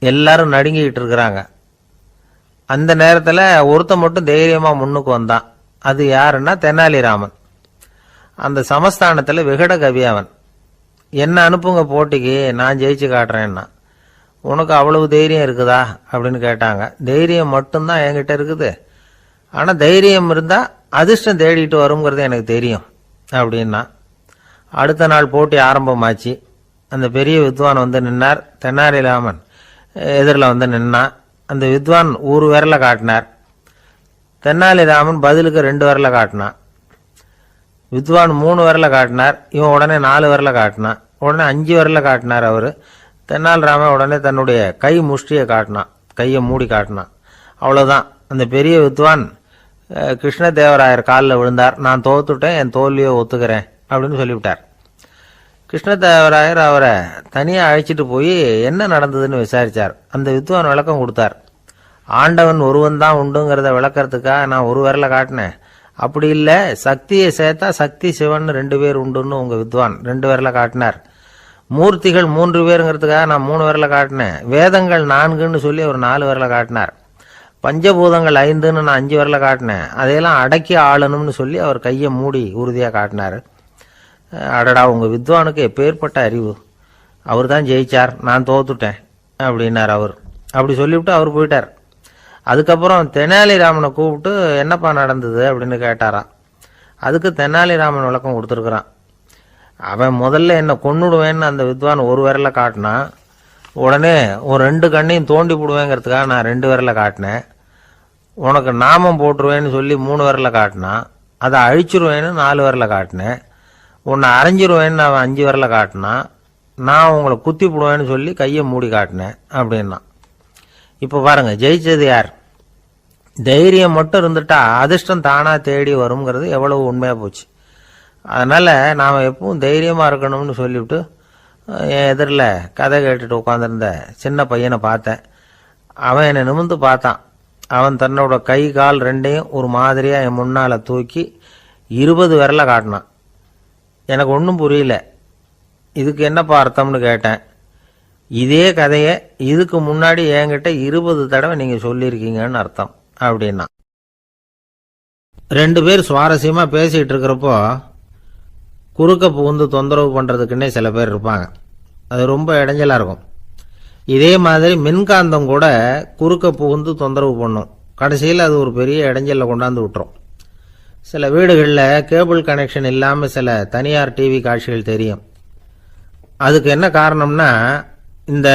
எல்லாரும் நடுங்கிக்கிட்டு இருக்கிறாங்க. அந்த நேரத்தில் ஒருத்தன் மட்டும் தைரியமாக முன்னுக்கு வந்தான். அது யாருன்னா தெனாலிராமன். அந்த சமஸ்தானத்தில் விகட கவி அவன். என்ன அனுப்புங்க போட்டிக்கு, நான் ஜெயிச்சு காட்டுறேன்னா. உனக்கு அவ்வளவு தைரியம் இருக்குதா அப்படின்னு கேட்டாங்க. தைரியம் மட்டும்தான் என்கிட்ட இருக்குது, ஆனால் தைரியம் இருந்தால் அதிர்ஷ்டம் தேடிட்டு வருங்கிறது எனக்கு தெரியும் அப்படின்னா. அடுத்த நாள் போட்டி ஆரம்பமாச்சு. அந்த பெரிய வித்வான் நின்னார். தெனாலிராமன் எதிரில் நின்னான். அந்த வித்வான் ஒரு விரலை காட்டினார். தெனாலிராமன் பதிலுக்கு 2 விரலை காட்டினான். வித்வான் 3 விரலை காட்டினார். இவன் உடனே 4 விரலை காட்டினான். உடனே 5 விரலை காட்டினார் அவர். தெனாலிராமன் உடனே தன்னுடைய கை முஷ்டியை காட்டினான், கையை மூடி காட்டினான். அவ்வளோதான். அந்த பெரிய வித்வான் கிருஷ்ணதேவராயர் காலில் விழுந்தார். நான் தோத்துட்டேன், என் தோல்வியை ஒத்துக்கிறேன் அப்படின்னு சொல்லிவிட்டார். கிருஷ்ணதேவராயர் அவரை தனியாக அழைச்சிட்டு போய் என்ன நடந்ததுன்னு விசாரித்தார். அந்த வித்வான் விளக்கம் கொடுத்தார். ஆண்டவன் ஒருவன் தான் உண்டுங்கிறத விளக்கறதுக்காக நான் ஒரு விரலை காட்டினேன். அப்படி இல்லை, சக்தியை சேர்த்தா சக்தி சிவன் 2 பேர் உண்டுன்னு உங்கள் வித்வான் 2 விரலை காட்டினார். மூர்த்திகள் 3 பேருங்கிறதுக்காக நான் 3 விரலை காட்டினேன். வேதங்கள் 4ன்னு சொல்லி அவர் 4 விரலை காட்டினார். பஞ்சபூதங்கள் 5ன்னு நான் 5 விரலை காட்டினேன். அதையெல்லாம் அடக்கி ஆளணும்னு சொல்லி அவர் கையை மூடி உறுதியாக காட்டினார். அடடா, உங்கள் வித்வானுக்கு எப்பேற்பட்ட அறிவு, அவர் தான் ஜெயிச்சார், நான் தோத்துட்டேன் அப்படின்னார் அவர். அப்படி சொல்லிவிட்டு அவர் போயிட்டார். அதுக்கப்புறம் தெனாலிராமனை கூப்பிட்டு என்னப்பா நடந்தது அப்படின்னு கேட்டாராம். அதுக்கு தெனாலிராமன் விளக்கம் கொடுத்துருக்குறான். அவன் முதல்ல என்னை கொன்னுடுவேன்னு அந்த வித்வான் ஒரு விரலை காட்டினான். உடனே ஒரு 2 கண்ணையும் தோண்டி போடுவேங்கிறதுக்காக நான் 2 விரலை காட்டினேன். உனக்கு நாமம் போட்டுருவேன்னு சொல்லி 3 விரலை காட்டினான். அதை அழிச்சிருவேன்னு 4 விரலை காட்டினேன். உன்னை அரைஞ்சிருவேன்னு அவன் 5 விரலை காட்டினான். நான் உங்களை குத்தி போடுவேன்னு சொல்லி கையை மூடி காட்டினேன் அப்படின்னா. இப்போ பாருங்க, ஜெயிச்சது யார்? தைரியம் மட்டும் இருந்துட்டா அதிர்ஷ்டம் தானா தேடி வருங்கிறது எவ்வளவு உண்மையாக போச்சு. அதனால் நாம் எப்பவும் தைரியமாக இருக்கணும்னு சொல்லிவிட்டு என் எதிரில் கதை கேட்டுட்டு உட்காந்துருந்த சின்ன பையனை பார்த்தேன். அவன் என்னை நிமிர்ந்து பார்த்தான். அவன் தன்னோட கை கால் 2ஐயும் ஒரு மாதிரியாக என் முன்னால் தூக்கி 20 விரலை காட்டினான். எனக்கு ஒன்றும் புரியல. இதுக்கு என்னப்பா அர்த்தம்னு கேட்டேன். இதே கதையை இதுக்கு முன்னாடி என்கிட்ட 20 தடவை நீங்கள் சொல்லியிருக்கீங்கன்னு அர்த்தம் அப்படின்னா. 2 பேர் சுவாரஸ்யமாக பேசிகிட்டு இருக்கிறப்போ குறுக்க புகுந்து தொந்தரவு பண்ணுறதுக்குன்னே சில பேர் இருப்பாங்க. அது ரொம்ப இடைஞ்சலாக இருக்கும். இதே மாதிரி மின்காந்தம் கூட குறுக்க புகுந்து தொந்தரவு பண்ணும். கடைசியில் அது ஒரு பெரிய இடைஞ்சலில் கொண்டாந்து விட்டுரும். சில வீடுகளில் கேபிள் கனெக்ஷன் இல்லாமல் சில தனியார் டிவி காட்சிகள் தெரியும். அதுக்கு என்ன காரணம்னா இந்த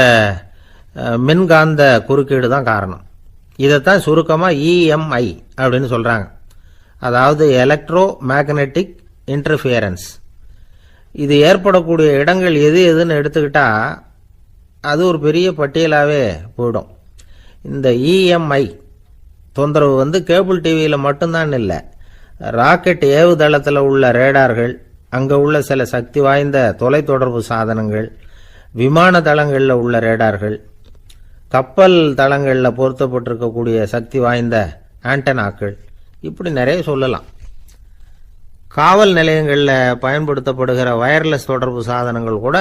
மின்காந்த குறுக்கீடு தான் காரணம். இதைத்தான் சுருக்கமாக இஎம்ஐ அப்படின்னு சொல்கிறாங்க. அதாவது எலக்ட்ரோ மேக்னெட்டிக் இன்டர்ஃபியரன்ஸ். இது ஏற்படக்கூடிய இடங்கள் எது எதுன்னு எடுத்துக்கிட்டா அது ஒரு பெரிய பட்டியலாகவே போயிடும். இந்த இஎம்ஐ தொந்தரவு கேபிள் டிவியில் மட்டும்தான் இல்லை, ராக்கெட் ஏவுதளத்தில் உள்ள ரேடார்கள், அங்கே உள்ள சில சக்தி வாய்ந்த தொலைத்தொடர்பு சாதனங்கள், விமான தளங்களில் உள்ள ரேடார்கள், கப்பல் தளங்களில் பொருத்தப்பட்டிருக்கக்கூடிய சக்தி வாய்ந்த ஆண்டனாக்கள், இப்படி நிறைய சொல்லலாம். காவல் நிலையங்களில் பயன்படுத்தப்படுகிற வயர்லெஸ் தொடர்பு சாதனங்கள் கூட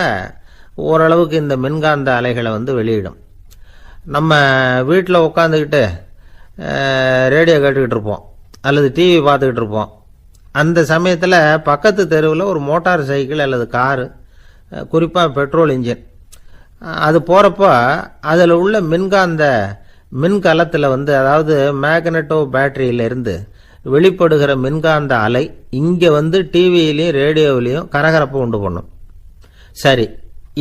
ஓரளவுக்கு இந்த மின்காந்த அலைகளை வெளியிடும். நம்ம வீட்டில் உட்காந்துக்கிட்டு ரேடியோ கேட்டுக்கிட்டு இருப்போம் அல்லது டிவி பார்த்துக்கிட்டு இருப்போம். அந்த சமயத்தில் பக்கத்து தெருவில் ஒரு மோட்டார் சைக்கிள் அல்லது காரு, குறிப்பாக பெட்ரோல் இன்ஜின், அது போகிறப்போ அதில் உள்ள மின்கலத்தில் அதாவது மேக்னெட்டோ பேட்டரியிலிருந்து வெளிப்படுகிற மின்காந்த அலை இங்கே டிவியிலையும் ரேடியோவிலையும் கரகரப்பை உண்டு பண்ணும். சரி,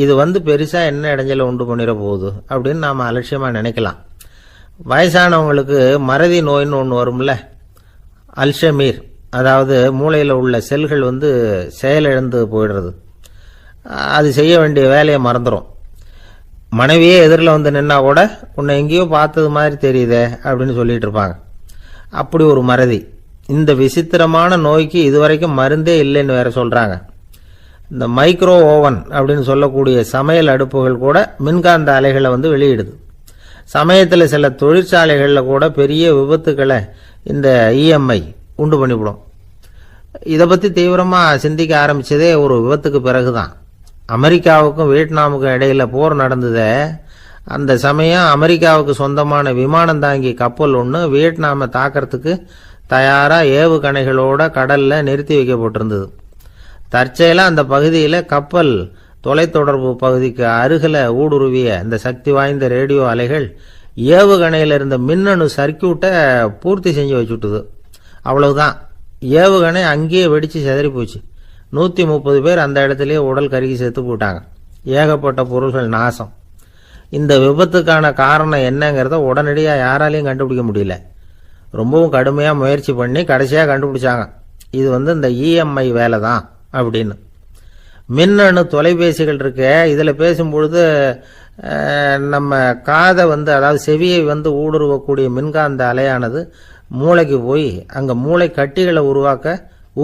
இது பெருசாக என்ன இடைஞ்சலை உண்டு பண்ணிட போகுது அப்படின்னு நாம் அலட்சியமாக நினைக்கலாம். வயசானவங்களுக்கு மறதி நோயின்னு ஒன்று வரும்ல, அல்ஷமீர், அதாவது மூளையில் உள்ள செல்கள் செயலிழந்து போயிடுறது, அது செய்ய வேண்டிய வேலையை மறந்துடும். மனைவியே எதிரில் நின்னா கூட உன்னை எங்கேயோ பார்த்தது மாதிரி தெரியுதே அப்படின்னு சொல்லிட்டு இருப்பாங்க. அப்படி ஒரு மறதி. இந்த விசித்திரமான நோய்க்கு இதுவரைக்கும் மருந்தே இல்லைன்னு வேற சொல்றாங்க. இந்த மைக்ரோ ஓவன் அப்படின்னு சொல்லக்கூடிய சமையல் அடுப்புகள் கூட மின்காந்த அலைகளை வெளியிடுது. சமயத்தில் சில தொழிற்சாலைகளில் கூட பெரிய விபத்துக்களை இந்த இஎம்ஐ உண்டு பண்ணிவிடும். இதை பற்றி தீவிரமாக சிந்திக்க ஆரம்பித்ததே ஒரு விபத்துக்கு பிறகுதான். அமெரிக்காவுக்கும் வியட்நாமுக்கும் இடையில போர் நடந்ததே, அந்த சமயம் அமெரிக்காவுக்கு சொந்தமான விமானம் தாங்கி கப்பல் ஒன்று வியட்நாமை தாக்கிறதுக்கு தயாராக ஏவுகணைகளோட கடலில் நிறுத்தி வைக்கப்பட்டிருந்தது. தற்செயலாக அந்த பகுதியில் கப்பல் தொலைத்தொடர்பு பகுதிக்கு அருகில் ஊடுருவிய இந்த சக்தி வாய்ந்த ரேடியோ அலைகள் ஏவுகணையில் இருந்த மின்னணு சர்க்கியூட்டை பூர்த்தி செஞ்சு வச்சுட்டுது. அவ்வளவுதான், ஏவுகணை அங்கேயே வெடித்து சிதறி போச்சு. 130 பேர் அந்த இடத்துலயே உடல் கருகி செத்து போட்டாங்க. ஏகப்பட்ட பொருள்கள் நாசம். இந்த விபத்துக்கான காரணம் என்னங்கிறத உடனடியாக யாராலையும் கண்டுபிடிக்க முடியல. ரொம்பவும் கடுமையாக முயற்சி பண்ணி கடைசியாக கண்டுபிடிச்சாங்க, இது இந்த இஎம்ஐ வேலை தான் அப்படின்னு. மின்னணு தொலைபேசிகள் இருக்கு, இதில் பேசும்பொழுது நம்ம காதை அதாவது செவியை ஊடுருவக்கூடிய மின்காந்த அலையானது மூளைக்கு போய் அங்கே மூளை கட்டிகளை உருவாக்க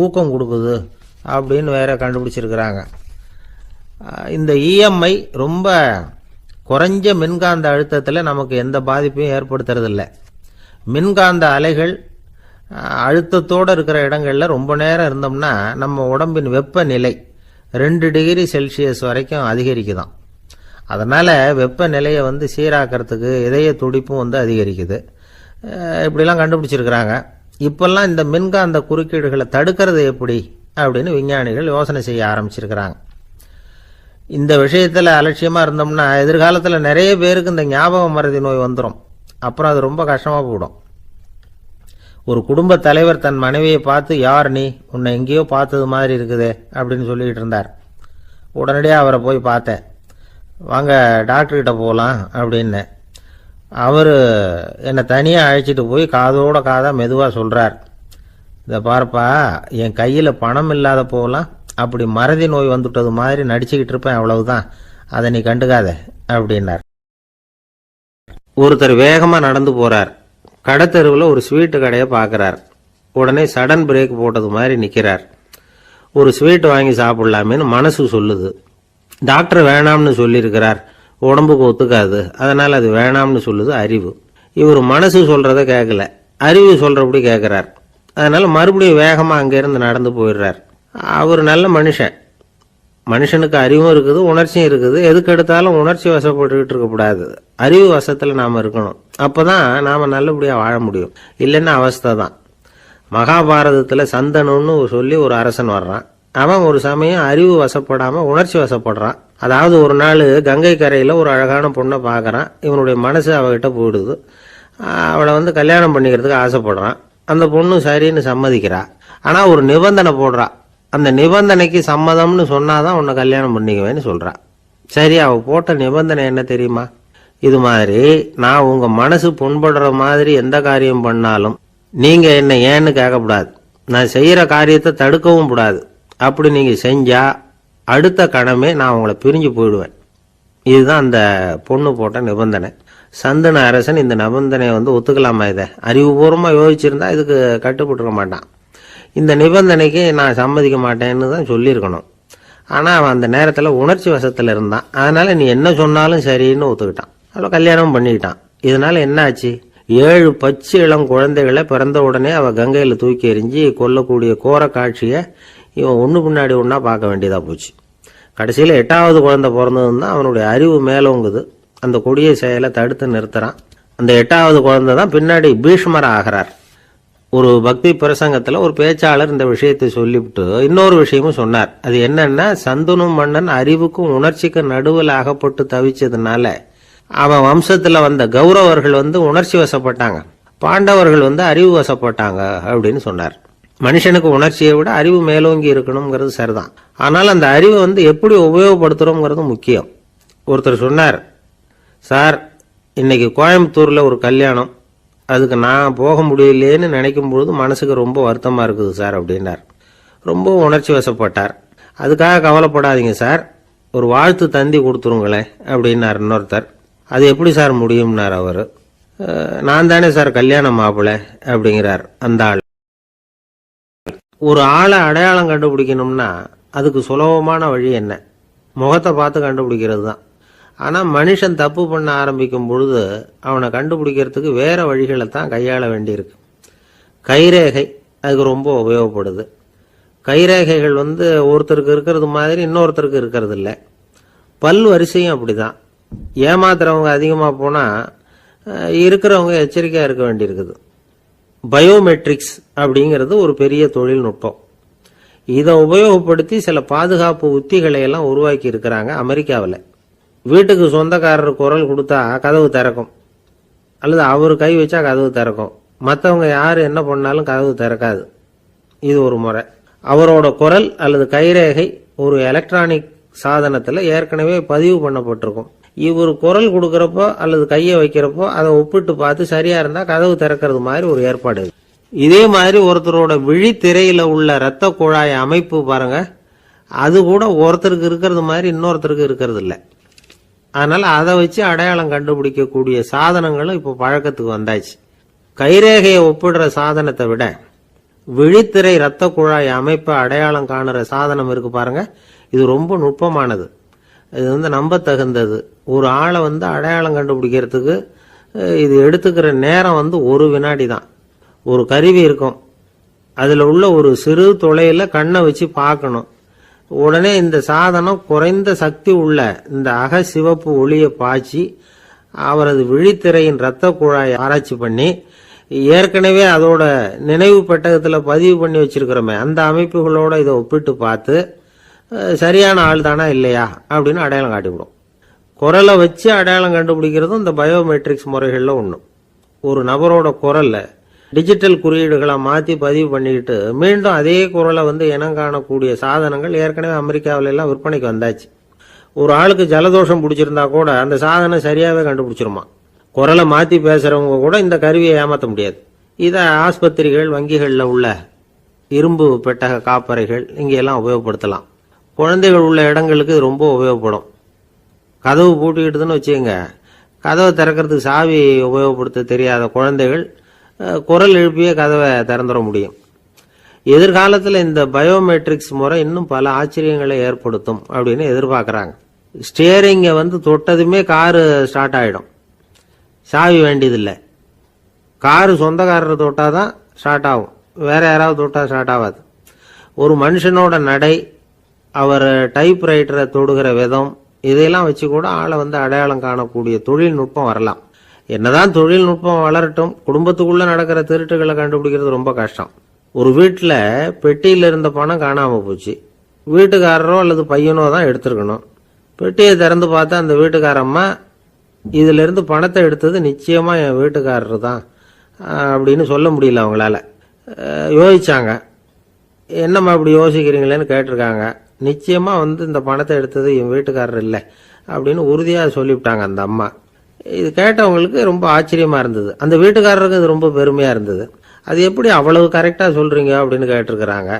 ஊக்கம் கொடுக்குது அப்படின்னு வேற கண்டுபிடிச்சிருக்கிறாங்க. இந்த இஎம்ஐ ரொம்ப குறைஞ்ச மின்காந்த அழுத்தத்தில் நமக்கு எந்த பாதிப்பையும் ஏற்படுத்துறதில்லை. மின்காந்த அலைகள் அழுத்தத்தோடு இருக்கிற இடங்களில் ரொம்ப நேரம் இருந்தோம்னா நம்ம உடம்பின் வெப்பநிலை 2 டிகிரி செல்சியஸ் வரைக்கும் அதிகரிக்குதான். அதனால் வெப்பநிலையை சீராக்கிறதுக்கு இதய துடிப்பும் அதிகரிக்குது. இப்படிலாம் கண்டுபிடிச்சிருக்கிறாங்க. இப்பெல்லாம் இந்த மின்காந்த குறுக்கீடுகளை தடுக்கிறது எப்படி அப்படின்னு விஞ்ஞானிகள் யோசனை செய்ய ஆரம்பிச்சிருக்கிறாங்க. இந்த விஷயத்தில் அலட்சியமாக இருந்தோம்னா எதிர்காலத்தில் நிறைய பேருக்கு இந்த ஞாபக மறதி நோய் வந்துடும். அப்புறம் அது ரொம்ப கஷ்டமாக போயிடும். ஒரு குடும்ப தலைவர் தன் மனைவியை பார்த்து, யார் நீ, உன்னை எங்கேயோ பார்த்தது மாதிரி இருக்குதே அப்படின்னு சொல்லிக்கிட்டு இருந்தார். உடனடியாக அவரை போய் பார்த்தேன். வாங்க டாக்டர்கிட்ட போகலாம் அப்படின்னு. அவர் என்னை தனியாக அழைச்சிட்டு போய் காதோட காதாக மெதுவாக சொல்கிறார், இதை பார்ப்பா, என் கையில் பணம் இல்லாத போகலாம், அப்படி மறதி நோய் வந்துட்டது மாதிரி நடிச்சுக்கிட்டு இருப்பேன், அவ்வளவுதான், அதை நீ கண்டுக்காத அப்படின்னார். ஒருத்தர் வேகமாக நடந்து போகிறார். கடத்தெருவில் ஒரு ஸ்வீட்டு கடையை பார்க்குறார். உடனே சடன் பிரேக் போட்டது மாதிரி நிற்கிறார். ஒரு ஸ்வீட் வாங்கி சாப்பிடலாமேன்னு மனசு சொல்லுது. டாக்டர் வேணாம்னு சொல்லியிருக்கிறார், உடம்புக்கு ஒத்துக்காது, அதனால் அது வேணாம்னு சொல்லுது அறிவு. இவர் மனசு சொல்கிறத கேட்கல, அறிவு சொல்கிறபடி கேட்குறார். அதனால் மறுபடியும் வேகமாக அங்கேருந்து நடந்து போயிடுறார். அவர் நல்ல மனுஷன். மனுஷனுக்கு அறிவும் இருக்குது, உணர்ச்சியும் இருக்குது. எதுக்கு எடுத்தாலும் உணர்ச்சி வசப்பட்டுக்கிட்டு இருக்கக்கூடாது, அறிவு வசத்தில் நாம் இருக்கணும். அப்போ தான் நாம் நல்லபடியாக வாழ முடியும். இல்லைன்னா அவஸ்தை தான். மகாபாரதத்தில் சந்தனுன்னு சொல்லி ஒரு அரசன் வர்றான். அவன் ஒரு சமயம் அறிவு வசப்படாமல் உணர்ச்சி வசப்படுறான். அதாவது ஒரு நாள் கங்கை கரையில் ஒரு அழகான பொண்ணை பார்க்குறான். இவனுடைய மனசு அவகிட்ட போயிடுது. அவளை கல்யாணம் பண்ணிக்கிறதுக்கு ஆசைப்படுறான். அந்த பொண்ணு சரின்னு சம்மதிக்கிறா. ஆனால் ஒரு நிபந்தனை போடுறா. அந்த நிபந்தனைக்கு சம்மதம்னு சொன்னாதான் உன்னை கல்யாணம் பண்ணிக்குவேன்னு சொல்றா. சரி, அவ போட்ட நிபந்தனை என்ன தெரியுமா? இது மாதிரி நான் உங்க மனசு புண்படுற மாதிரி எந்த காரியம் பண்ணாலும் நீங்க என்ன ஏன்னு கேட்கக்கூடாது, நான் செய்யற காரியத்தை தடுக்கவும் கூடாது. அப்படி நீங்க செஞ்சா அடுத்த கணமே நான் உங்களை பிரிஞ்சு போயிடுவேன். இதுதான் அந்த பொண்ணு போட்ட நிபந்தனை. சந்தன அரசன் இந்த நிபந்தனையை ஒத்துக்கலாமா? இதை அறிவுபூர்வமா யோசிச்சிருந்தா இதுக்கு கட்டுப்பட்டுக்க மாட்டான். இந்த நிபந்தனைக்கு நான் சம்மதிக்க மாட்டேன்னு தான் சொல்லியிருக்கணும். ஆனா அவன் அந்த நேரத்துல உணர்ச்சி வசத்துல இருந்தான். அதனால நீ என்ன சொன்னாலும் சரின்னு ஒத்துக்கிட்டான். அவளை கல்யாணம் பண்ணிக்கிட்டான். இதனால என்ன ஆச்சு? 7 பச்சை இளம் குழந்தைகளை பிறந்த உடனே அவ கங்கையில தூக்கி எறிஞ்சி கொல்லக்கூடிய கோர காட்சியை இவன் ஒண்ணு பின்னாடி ஒன்னா பார்க்க வேண்டியதா போச்சு. கடைசியில 8வது குழந்தை பிறந்ததுன்னு தான் அவனுடைய அறிவு மேலோங்குது. அந்த கொடிய செயலை தடுத்து நிறுத்துறான். அந்த 8வது குழந்தை தான் பின்னாடி பீஷ்மர் ஆகிறார். ஒரு பக்தி பிரசங்கத்துல ஒரு பேச்சாளர் இந்த விஷயத்தை சொல்லிவிட்டு இன்னொரு விஷயமும் சொன்னார். அது என்னன்னா, சந்தனு மன்னன் அறிவுக்கும் உணர்ச்சிக்கும் நடுவில் அகப்பட்டு தவிச்சதுனால அவன் வம்சத்துல வந்த கௌரவர்கள் உணர்ச்சி வசப்பட்டாங்க, பாண்டவர்கள் அறிவு வசப்பட்டாங்க அப்படின்னு சொன்னார். மனுஷனுக்கு உணர்ச்சியை விட அறிவு மேலோங்கி இருக்கணுங்கிறது சரிதான். ஆனால் அந்த அறிவை எப்படி உபயோகப்படுத்துறோம்ங்கிறது முக்கியம். ஒருத்தர் சொன்னார், சார் இன்னைக்கு கோயம்புத்தூர்ல ஒரு கல்யாணம், அதுக்கு நான் போக முடியலேன்னு நினைக்கும் பொழுது மனசுக்கு ரொம்ப வருத்தமா இருக்குது சார் அப்படின்னார். ரொம்ப உணர்ச்சி வசப்பட்டார். அதுக்காக கவலைப்படாதீங்க சார், ஒரு வாழ்த்து தந்தி கொடுத்துருங்களேன் அப்படின்னார் இன்னொருத்தர். அது எப்படி சார் முடியும்னார் அவரு. நான் தானே சார் கல்யாண மாப்பிள்ளை அப்படிங்கிறார் அந்த ஆள். ஒரு ஆளை அடையாளம் கண்டுபிடிக்கணும்னா அதுக்கு சுலபமான வழி என்ன? முகத்தை பார்த்து கண்டுபிடிக்கிறது தான். ஆனா மனுஷன் தப்பு பண்ண ஆரம்பிக்கும் பொழுது அவனை கண்டுபிடிக்கிறதுக்கு வேற வழிகளை தான் கையாள வேண்டியிருக்கு. கைரேகை அதுக்கு ரொம்ப உபயோகப்படுது. கைரேகைகள் ஒருத்தருக்கு இருக்கிறது மாதிரி இன்னொருத்தருக்கு இருக்கிறது இல்லை. பல் வரிசையும் அப்படிதான். ஏமாத்துறவங்க அதிகமா போனா இருக்கிறவங்க எச்சரிக்கையா இருக்க வேண்டியிருக்குது. பயோமெட்ரிக்ஸ் அப்படிங்கிறது ஒரு பெரிய தொழில்நுட்பம். இதை உபயோகப்படுத்தி சில பாதுகாப்பு உத்திகளை எல்லாம் உருவாக்கி இருக்கிறாங்க அமெரிக்காவில். வீட்டுக்கு சொந்தக்காரர் குரல் கொடுத்தா கதவு திறக்கும், அல்லது அவர் கை வச்சா கதவு திறக்கும். மற்றவங்க யார் என்ன பண்ணாலும் கதவு திறக்காது. இது ஒரு முறை. அவரோட குரல் அல்லது கைரேகை ஒரு எலக்ட்ரானிக் சாதனத்தில் ஏற்கனவே பதிவு பண்ணப்பட்டிருக்கும். இவர் குரல் கொடுக்கறப்போ அல்லது கையை வைக்கிறப்போ அதை ஒப்பிட்டு பார்த்து சரியா இருந்தா கதவு திறக்கிறது மாதிரி ஒரு ஏற்பாடு. இதே மாதிரி ஒருத்தரோட விழித்திரையில உள்ள இரத்த குழாய் அமைப்பு பாருங்க, அது கூட ஒருத்தருக்கு இருக்கிறது மாதிரி இன்னொருத்தருக்கு இருக்கிறது இல்லை. அதனால அதை வச்சு அடையாளம் கண்டுபிடிக்கக்கூடிய சாதனங்களும் இப்போ பழக்கத்துக்கு வந்தாச்சு. கைரேகையை ஒப்பிடுற சாதனத்தை விட விழித்திரை இரத்த குழாய் அமைப்பை அடையாளம் காணுற சாதனம் இருக்கு பாருங்க, இது ரொம்ப நுட்பமானது. இது நம்ப தகுந்தது. ஒரு ஆளை அடையாளம் கண்டுபிடிக்கிறதுக்கு இது எடுத்துக்கிற நேரம் ஒரு வினாடி தான். ஒரு கருவி இருக்கும், அதுல உள்ள ஒரு சிறு துளையில கண்ணை வச்சு பார்க்கணும். உடனே இந்த சாதனம் குறைந்த சக்தி உள்ள இந்த அகசிவப்பு ஒளியை பாய்ச்சி அவரது விழித்திரையின் இரத்த குழாயை ஆராய்ச்சி பண்ணி ஏற்கனவே அதோட நினைவு பெட்டகத்துல பதிவு பண்ணி வச்சிருக்கிறோமே அந்த அமைப்புகளோட இதை ஒப்பிட்டு பார்த்து சரியான ஆள் தானா இல்லையா அப்படின்னு அடையாளம் காட்டிவிடும். குரலை வச்சு அடையாளம் கண்டுபிடிக்கிறதும் இந்த பயோமெட்ரிக்ஸ் முறைகள்ல ஒண்ணு. ஒரு நபரோட குரல்ல டிஜிட்டல் குறியீடுகளை மாற்றி பதிவு பண்ணிக்கிட்டு மீண்டும் அதே குரலை இனம் காணக்கூடிய சாதனங்கள் ஏற்கனவே அமெரிக்காவில எல்லாம் விற்பனைக்கு வந்தாச்சு. ஒரு ஆளுக்கு ஜலதோஷம் பிடிச்சிருந்தா கூட அந்த சாதனம் சரியாவே கண்டுபிடிச்சிருமா. குரலை மாற்றி பேசுறவங்க கூட இந்த கருவியை ஏமாற்ற முடியாது. இதை ஆஸ்பத்திரிகள், வங்கிகளில் உள்ள இரும்பு பெட்டக காப்பறைகள் இங்கெல்லாம் உபயோகப்படுத்தலாம். குழந்தைகள் உள்ள இடங்களுக்கு இது ரொம்ப உபயோகப்படும். கதவு பூட்டிக்கிட்டுதுன்னு வச்சுக்கோங்க, கதவை திறக்கிறதுக்கு சாவி உபயோகப்படுத்த தெரியாத குழந்தைகள் குரல் எழுப்பிய கதவை திறந்துட முடியும். எதிர்காலத்தில் இந்த பயோமெட்ரிக்ஸ் முறை இன்னும் பல ஆச்சரியங்களை ஏற்படுத்தும் அப்படின்னு எதிர்பார்க்கறாங்க. ஸ்டியரிங்கை தொட்டதுமே காரு ஸ்டார்ட் ஆயிடும், சாவி வேண்டியதில்லை. காரு சொந்தக்காரரை தொட்டாதான் ஸ்டார்ட் ஆகும், வேற யாராவது தொட்டா ஸ்டார்ட் ஆகாது. ஒரு மனுஷனோட நடை, அவர் டைப்ரைட்டரை தொடுகிற விதம், இதையெல்லாம் வச்சு கூட ஆளை அடையாளம் காணக்கூடிய தொழில்நுட்பம் வரலாம். என்னதான் தொழில்நுட்பம் வளரட்டும், குடும்பத்துக்குள்ள நடக்கிற திருட்டுகளை கண்டுபிடிக்கிறது ரொம்ப கஷ்டம். ஒரு வீட்டில் பெட்டியில இருந்த பணம் காணாம போச்சு, வீட்டுக்காரரோ அல்லது பையனோ தான் எடுத்திருக்கணும். பெட்டியை திறந்து பார்த்தா அந்த வீட்டுக்காரம்மா இதுல இருந்து பணத்தை எடுத்தது நிச்சயமா என் வீட்டுக்காரரு தான் அப்படின்னு சொல்ல முடியல அவங்களால. யோசிச்சாங்க, என்னம்மா இப்படி யோசிக்கிறீங்களேன்னு கேட்டிருக்காங்க. நிச்சயமா இந்த பணத்தை எடுத்தது என் வீட்டுக்காரர் இல்லை, அப்படின்னு உறுதியாக சொல்லிவிட்டாங்க அந்த அம்மா. இது கேட்டவங்களுக்கு ரொம்ப ஆச்சரியமா இருந்தது. அந்த வீட்டுக்காரருக்கு இது ரொம்ப பெருமையா இருந்தது. அது எப்படி அவ்வளவு கரெக்டா சொல்றீங்க அப்படின்னு கேட்டிருக்கிறாங்க.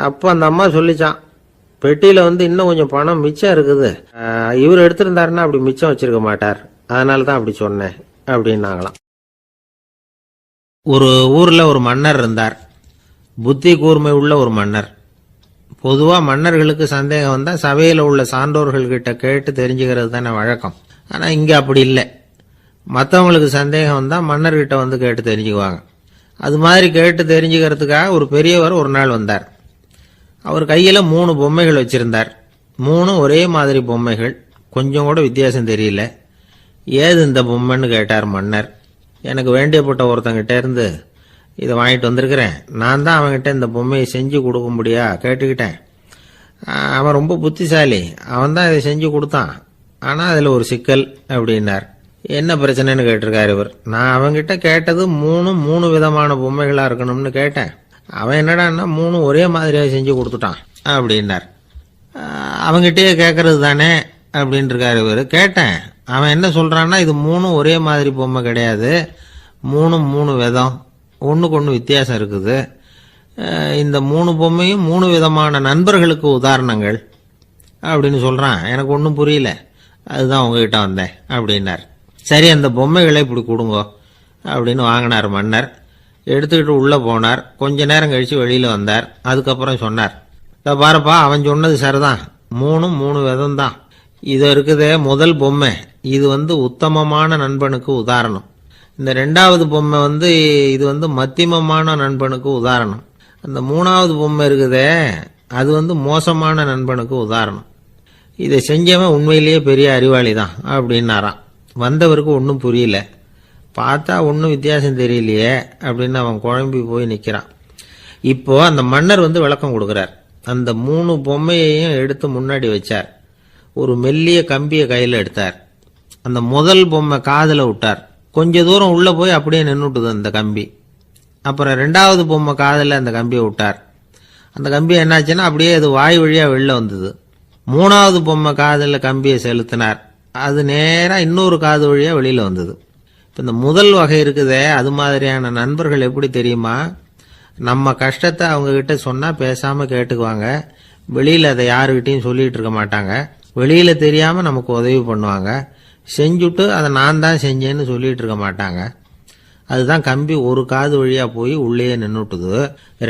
அப்போ அந்த அம்மா சொல்லிச்சான், பெட்டியில இன்னும் கொஞ்சம் பணம் மிச்சம் இருக்குது, இவர் எடுத்திருந்தாருன்னா அப்படி மிச்சம் வச்சிருக்க மாட்டார், அதனால தான் அப்படி சொன்னேன் அப்படின்னாங்களாம். ஒரு ஊர்ல ஒரு மன்னர் இருந்தார். புத்தி கூர்மை உள்ள ஒரு மன்னர். பொதுவா மன்னர்களுக்கு சந்தேகம் வந்தா சபையில உள்ள சான்றோர்கள் கிட்ட கேட்டு தெரிஞ்சுக்கிறது தானே வழக்கம். ஆனா இங்க அப்படி இல்லை. மற்றவங்களுக்கு சந்தேகம் வந்தா மன்னர்கிட்ட கேட்டு தெரிஞ்சுக்குவாங்க. அது மாதிரி கேட்டு தெரிஞ்சுக்கிறதுக்காக ஒரு பெரியவர் ஒரு நாள் வந்தார். அவர் கையில 3 பொம்மைகள் வச்சிருந்தார். 3 ஒரே மாதிரி பொம்மைகள், கொஞ்சம் கூட வித்தியாசம் தெரியல. ஏது இந்த பொம்மைன்னு கேட்டார் மன்னர். எனக்கு வேண்டியப்பட்ட ஒருத்தங்கிட்ட இருந்து இதை வாங்கிட்டு வந்திருக்கிறேன், நான் தான் அவன்கிட்ட இந்த பொம்மையை செஞ்சு கொடுக்கும்படியா கேட்டுக்கிட்டேன். அவன் ரொம்ப புத்திசாலி, அவன் தான் இதை செஞ்சு கொடுத்தான். ஆனால் அதில் ஒரு சிக்கல் அப்படின்னார். என்ன பிரச்சனைன்னு கேட்டிருக்காரு இவர். நான் அவன்கிட்ட கேட்டது 3 விதமான பொம்மைகளாக இருக்கணும்னு கேட்டேன். அவன் என்னடான்னா 3 ஒரே மாதிரியாக செஞ்சு கொடுத்துட்டான் அப்படின்னார். அவங்கிட்டயே கேட்கறது தானே அப்படின்னு இருக்காரு இவர். கேட்டேன், அவன் என்ன சொல்றான்னா இது 3 ஒரே மாதிரி பொம்மை கிடையாது, 3 விதம், ஒன்றுக்கு ஒன்று வித்தியாசம் இருக்குது. இந்த 3 பொம்மையும் 3 விதமான நண்பர்களுக்கு உதாரணங்கள் அப்படின்னு சொல்றான். எனக்கு ஒன்றும் புரியல, அதுதான் உங்ககிட்ட வந்தேன் அப்படின்னார். சரி, அந்த பொம்மைகளை இப்படி கொடுங்க அப்படின்னு வாங்கினார் மன்னர். எடுத்துக்கிட்டு உள்ள போனார். கொஞ்ச நேரம் கழிச்சு வெளியில வந்தார். அதுக்கப்புறம் சொன்னார், பாருப்பா, அவன் சொன்னது சரிதான், 3 விதம் தான். இது இருக்குதே முதல் பொம்மை, இது உத்தமமான நண்பனுக்கு உதாரணம். இந்த 2வது பொம்மை இது மத்தியமமான நண்பனுக்கு உதாரணம். அந்த 3வது பொம்மை இருக்குதே அது மோசமான நண்பனுக்கு உதாரணம். இதை செஞ்சவன் உண்மையிலேயே பெரிய அறிவாளி தான் அப்படின்னாராம். வந்தவருக்கு ஒன்றும் புரியல. பார்த்தா ஒன்றும் வித்தியாசம் தெரியலையே அப்படின்னு அவன் குழம்பி போய் நிற்கிறான். இப்போ அந்த மன்னர் விளக்கம் கொடுக்குறார். அந்த 3 பொம்மையையும் எடுத்து முன்னாடி வச்சார். ஒரு மெல்லிய கம்பியை கையில் எடுத்தார். அந்த முதல் பொம்மை காதில் விட்டார். கொஞ்ச தூரம் உள்ள போய் அப்படியே நின்றுட்டுது அந்த கம்பி. அப்புறம் 2வது பொம்மை காதில் அந்த கம்பியை விட்டார். அந்த கம்பி என்னாச்சுன்னா அப்படியே அது வாய் வழியா வெளில வந்தது. 3வது பொம்மை காதில் கம்பியை செலுத்தினார். அது நேரா இன்னொரு காது வழியா வெளியில வந்தது. இப்போ இந்த முதல் வகை இருக்குதே, அது மாதிரியான நண்பர்கள் எப்படி தெரியுமா? நம்ம கஷ்டத்தை அவங்க கிட்ட சொன்னா பேசாம கேட்டுக்குவாங்க. வெளியில அதை யாருக்கிட்டையும் சொல்லிட்டு இருக்க மாட்டாங்க. வெளியில தெரியாம நமக்கு உதவி பண்ணுவாங்க. செஞ்சுட்டு அதை நான் தான் செஞ்சேன்னு சொல்லிட்டு இருக்க மாட்டாங்க. அதுதான் கம்பி ஒரு காது வழியா போய் உள்ளேயே நின்றுட்டுது.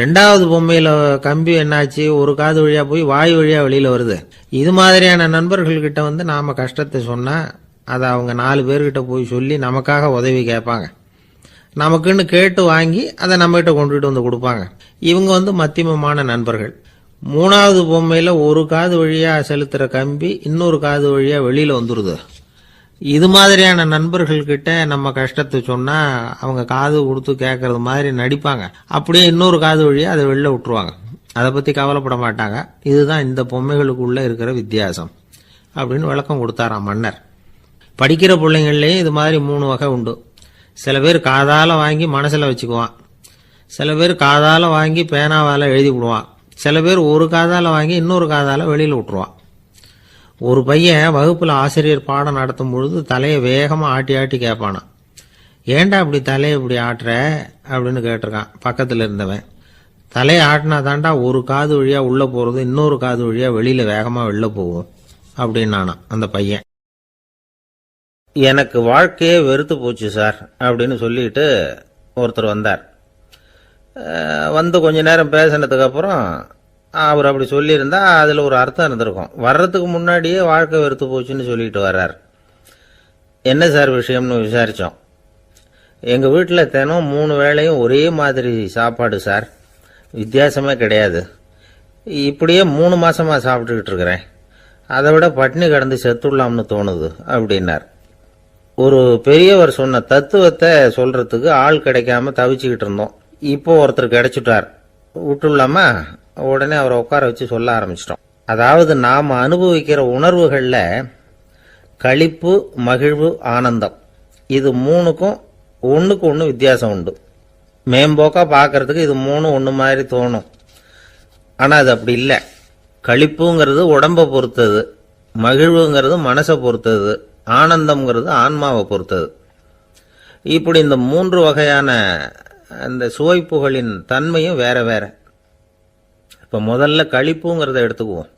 2வது பொம்மையில கம்பி என்னாச்சு, ஒரு காது வழியா போய் வாய் வழியா வெளியில வருது. இது மாதிரியான நண்பர்கள்கிட்ட நாம கஷ்டத்தை சொன்னா அதை அவங்க 4 பேர்கிட்ட போய் சொல்லி நமக்காக உதவி கேட்பாங்க. நமக்குன்னு கேட்டு வாங்கி அதை நம்மகிட்ட கொண்டுகிட்டு கொடுப்பாங்க. இவங்க மத்தியமமான நண்பர்கள். 3வது பொம்மையில ஒரு காது வழியா செலுத்துற கம்பி இன்னொரு காது வழியா வெளியில வந்துருது. இது மாதிரியான நண்பர்கள் கிட்ட நம்ம கஷ்டத்தை சொன்னா அவங்க காது கொடுத்து கேட்கறது மாதிரி நடிப்பாங்க. அப்படியே இன்னொரு காது வழியா அதை வெளில விட்டுருவாங்க. அதை பத்தி கவலைப்பட மாட்டாங்க. இதுதான் இந்த பொம்மைகளுக்குள்ள இருக்கிற வித்தியாசம் அப்படின்னு விளக்கம் கொடுத்தாராம் மன்னர். படிக்கிற பிள்ளைங்கள்லயும் இது மாதிரி 3 வகை உண்டு. சில பேர் காதால வாங்கி மனசுல வச்சுக்குவான். சில பேர் காதால வாங்கி பேனாவால எழுதி விடுவான். சில பேர் ஒரு காதால வாங்கி இன்னொரு காதால வெளியில விட்டுருவான். ஒரு பையன் வகுப்புல ஆசிரியர் பாடம் நடத்தும் பொழுது தலையை வேகமா ஆட்டி ஆட்டி கேட்பானா. ஏண்டா இப்படி தலையை இப்படி ஆட்டுற அப்படின்னு கேட்டிருக்கான் பக்கத்துல இருந்தவன். தலையை ஆட்டினா தாண்டா ஒரு காது வழியா உள்ள போறது இன்னொரு காது வழியா வெளியில வேகமா வெளில போகும் அப்படின்னானா அந்த பையன். எனக்கு வாழ்க்கையே வெறுத்து போச்சு சார் அப்படின்னு சொல்லிட்டு ஒருத்தர் வந்தார். கொஞ்ச நேரம் பேசினதுக்கு அப்புறம் அவர் அப்படி சொல்லியிருந்தா அதில் ஒரு அர்த்தம் இருந்திருக்கும். வர்றதுக்கு முன்னாடியே வாழ்க்கை வெறுத்து போச்சுன்னு சொல்லிட்டு வர்றார். என்ன சார் விஷயம்னு விசாரித்தோம். எங்கள் வீட்டில் தினம் 3 வேளையும் ஒரே மாதிரி சாப்பாடு சார், வித்தியாசமே கிடையாது. இப்படியே 3 மாசமா சாப்பிட்டுக்கிட்டு இருக்கிறேன். அதை விட பட்டினி கடந்து செத்துடலாம்னு தோணுது அப்படின்னார். ஒரு பெரியவர் சொன்ன தத்துவத்தை சொல்றதுக்கு ஆள் கிடைக்காம தவிச்சுக்கிட்டு இருந்தோம். இப்போ ஒருத்தர் கிடைச்சிட்டார், விட்டுலாமா? உடனே அவரை உட்கார வச்சு சொல்ல ஆரம்பிச்சிட்டோம். அதாவது நாம அனுபவிக்கிற உணர்வுகள்ல களிப்பு, மகிழ்வு, ஆனந்தம், இது 3க்கும் ஒண்ணுக்கு ஒண்ணு வித்தியாசம் உண்டு. மேம்போக்கா பார்க்கறதுக்கு இது 3 ஒண்ணு மாதிரி தோணும். ஆனா அது அப்படி இல்லை. களிப்புங்கிறது உடம்ப பொறுத்தது, மகிழ்வுங்கிறது மனசை பொறுத்தது, ஆனந்தம்ங்கிறது ஆன்மாவை பொறுத்தது. இப்படி இந்த 3 வகையான அந்த சுவைப்புகளின் தன்மையும் வேற வேற. இப்போ முதல்ல களிப்புங்கிறத எடுத்துக்குவோம்.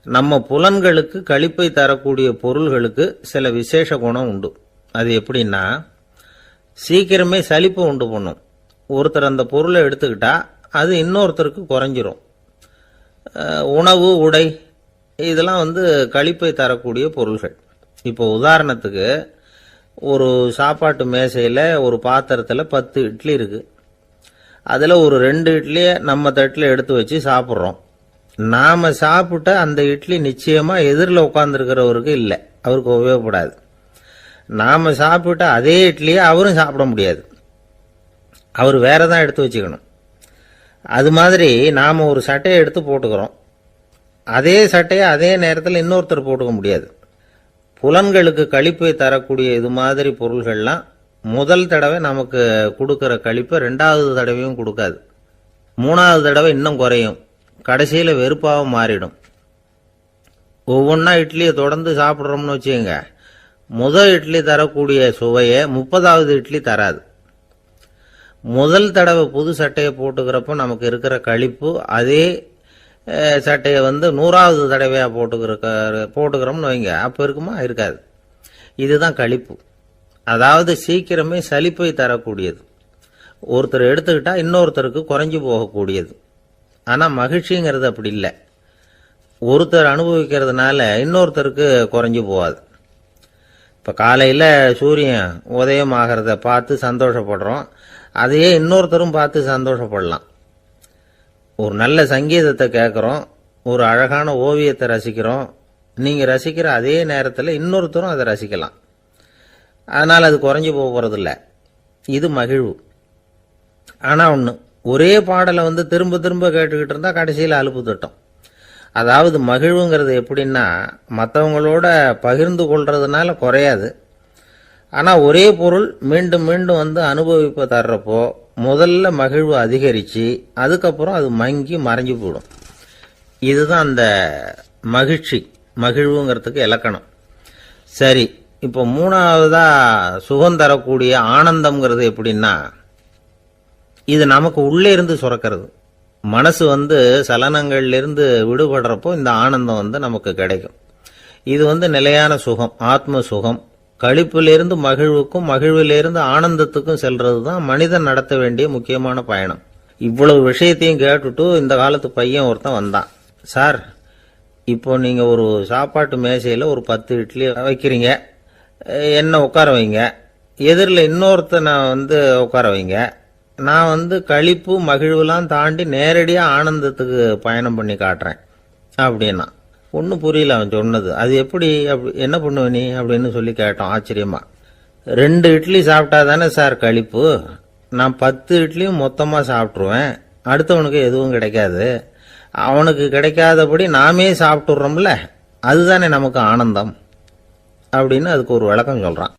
நம்ம புலன்களுக்கு களிப்பை தரக்கூடிய பொருள்களுக்கு சில விசேஷ குணம் உண்டு. அது எப்படின்னா, சீக்கிரமே சலிப்பை உண்டு பண்ணும். ஒருத்தர் அந்த பொருளை எடுத்துக்கிட்டா அது இன்னொருத்தருக்கு குறைஞ்சிரும். உணவு, உடை இதெல்லாம் களிப்பை தரக்கூடிய பொருள்கள். இப்போ உதாரணத்துக்கு, ஒரு சாப்பாட்டு மேசையில் ஒரு பாத்திரத்தில் 10 இட்லி இருக்குது. அதில் ஒரு 2 இட்லியை நம்ம தட்டில் எடுத்து வச்சு சாப்பிட்றோம். நாம் சாப்பிட்ட அந்த இட்லி நிச்சயமாக எதிரில் உட்காந்துருக்கிறவருக்கு இல்லை, அவருக்கு உபயோகப்படாது. நாம் சாப்பிட்ட அதே இட்லியை அவரும் சாப்பிட முடியாது, அவர் வேற தான் எடுத்து வச்சுக்கணும். அது மாதிரி நாம் ஒரு சட்டையை எடுத்து போட்டுக்கிறோம், அதே சட்டையை அதே நேரத்தில் இன்னொருத்தர் போட்டுக்க முடியாது. புலன்களுக்கு களிப்பை தரக்கூடிய இது மாதிரி பொருள்கள்லாம் முதல் தடவை நமக்கு கொடுக்குற களிப்பை 2வது தடவையும் கொடுக்காது. 3வது தடவை இன்னும் குறையும், கடைசியில் வெறுப்பாக மாறிடும். ஒவ்வொன்றா இட்லியை தொடர்ந்து சாப்பிட்றோம்னு வச்சுக்கோங்க, முதல் இட்லி தரக்கூடிய சுவையை 30வது இட்லி தராது. முதல் தடவை புது சட்டையை போட்டுக்கிறப்போ நமக்கு இருக்கிற களிப்பு அதே சட்டையை 100வது தடவையாக போட்டுக்கிறோம்னு வைங்க, அப்போ இருக்குமா? இருக்காது. இதுதான் களிப்பு. அதாவது சீக்கிரமே சலிப்பை தரக்கூடியது. ஒருத்தர் எடுத்துக்கிட்டா இன்னொருத்தருக்கு குறைஞ்சி போகக்கூடியது. ஆனால் மகிழ்ச்சிங்கிறது அப்படி இல்லை. ஒருத்தர் அனுபவிக்கிறதுனால இன்னொருத்தருக்கு குறைஞ்சி போகாது. இப்போ காலையில் சூரியன் உதயம் ஆகிறத பார்த்து சந்தோஷப்படுறோம், அதையே இன்னொருத்தரும் பார்த்து சந்தோஷப்படலாம். ஒரு நல்ல சங்கீதத்தை கேட்குறோம், ஒரு அழகான ஓவியத்தை ரசிக்கிறோம், நீங்கள் ரசிக்கிற அதே நேரத்தில் இன்னொருத்தரும் அதை ரசிக்கலாம். அதனால் அது குறைஞ்சி போகிறதில்ல. இது மகிழ்வு. ஆனால் ஒன்று, ஒரே பாடலை திரும்ப திரும்ப கேட்டுக்கிட்டு இருந்தால் கடைசியில் அலுப்பு தட்டும். அதாவது மகிழ்வுங்கிறது எப்படின்னா, மற்றவங்களோட பகிர்ந்து கொள்றதுனால குறையாது. ஆனால் ஒரே பொருள் மீண்டும் மீண்டும் அனுபவிப்ப தர்றப்போ முதல்ல மகிழ்வு அதிகரித்து அதுக்கப்புறம் அது மங்கி மறைஞ்சு போயிடும். இதுதான் அந்த மகிழ்வுங்கிறதுக்கு இலக்கணம். சரி, இப்போ 3வதா சுகம் தரக்கூடிய ஆனந்தம்ங்கிறது எப்படின்னா, இது நமக்கு உள்ளே இருந்து சுரக்கிறது. மனசு சலனங்கள்லேருந்து விடுபடுறப்போ இந்த ஆனந்தம் நமக்கு கிடைக்கும். இது நிலையான சுகம், ஆத்ம சுகம். களிப்பிலிருந்து மகிழ்வுக்கும், மகிழ்விலிருந்து ஆனந்தத்துக்கும் செல்றது தான் மனிதன் நடத்த வேண்டிய முக்கியமான பயணம். இவ்வளவு விஷயத்தையும் கேட்டுட்டு இந்த காலத்து பையன் ஒருத்தன் வந்தான். சார், இப்போ நீங்கள் ஒரு சாப்பாட்டு மேசையில் ஒரு 10 இட்லி வைக்கிறீங்க, என்ன உட்கார வைங்க, எதிரில் இன்னொருத்தனை உட்கார வைங்க, நான் களிப்பு மகிழ்வுலாம் தாண்டி நேரடியாக ஆனந்தத்துக்கு பயணம் பண்ணி காட்டுறேன் அப்படின்னா. ஒன்றும் புரியல அவன் சொன்னது. அது எப்படி, என்ன பண்ணுவ நீ அப்படின்னு சொல்லி கேட்டோம் ஆச்சரியமா. 2 இட்லி சாப்பிட்டா தானே சார் களிப்பு, நான் 10 இட்லியும் மொத்தமாக சாப்பிட்ருவேன், அடுத்தவனுக்கு எதுவும் கிடைக்காது, அவனுக்கு கிடைக்காதபடி நாமே சாப்பிட்டுடுறோம்ல, அதுதானே நமக்கு ஆனந்தம் அப்படின்னு அதுக்கு ஒரு விளக்கம் சொல்கிறான்.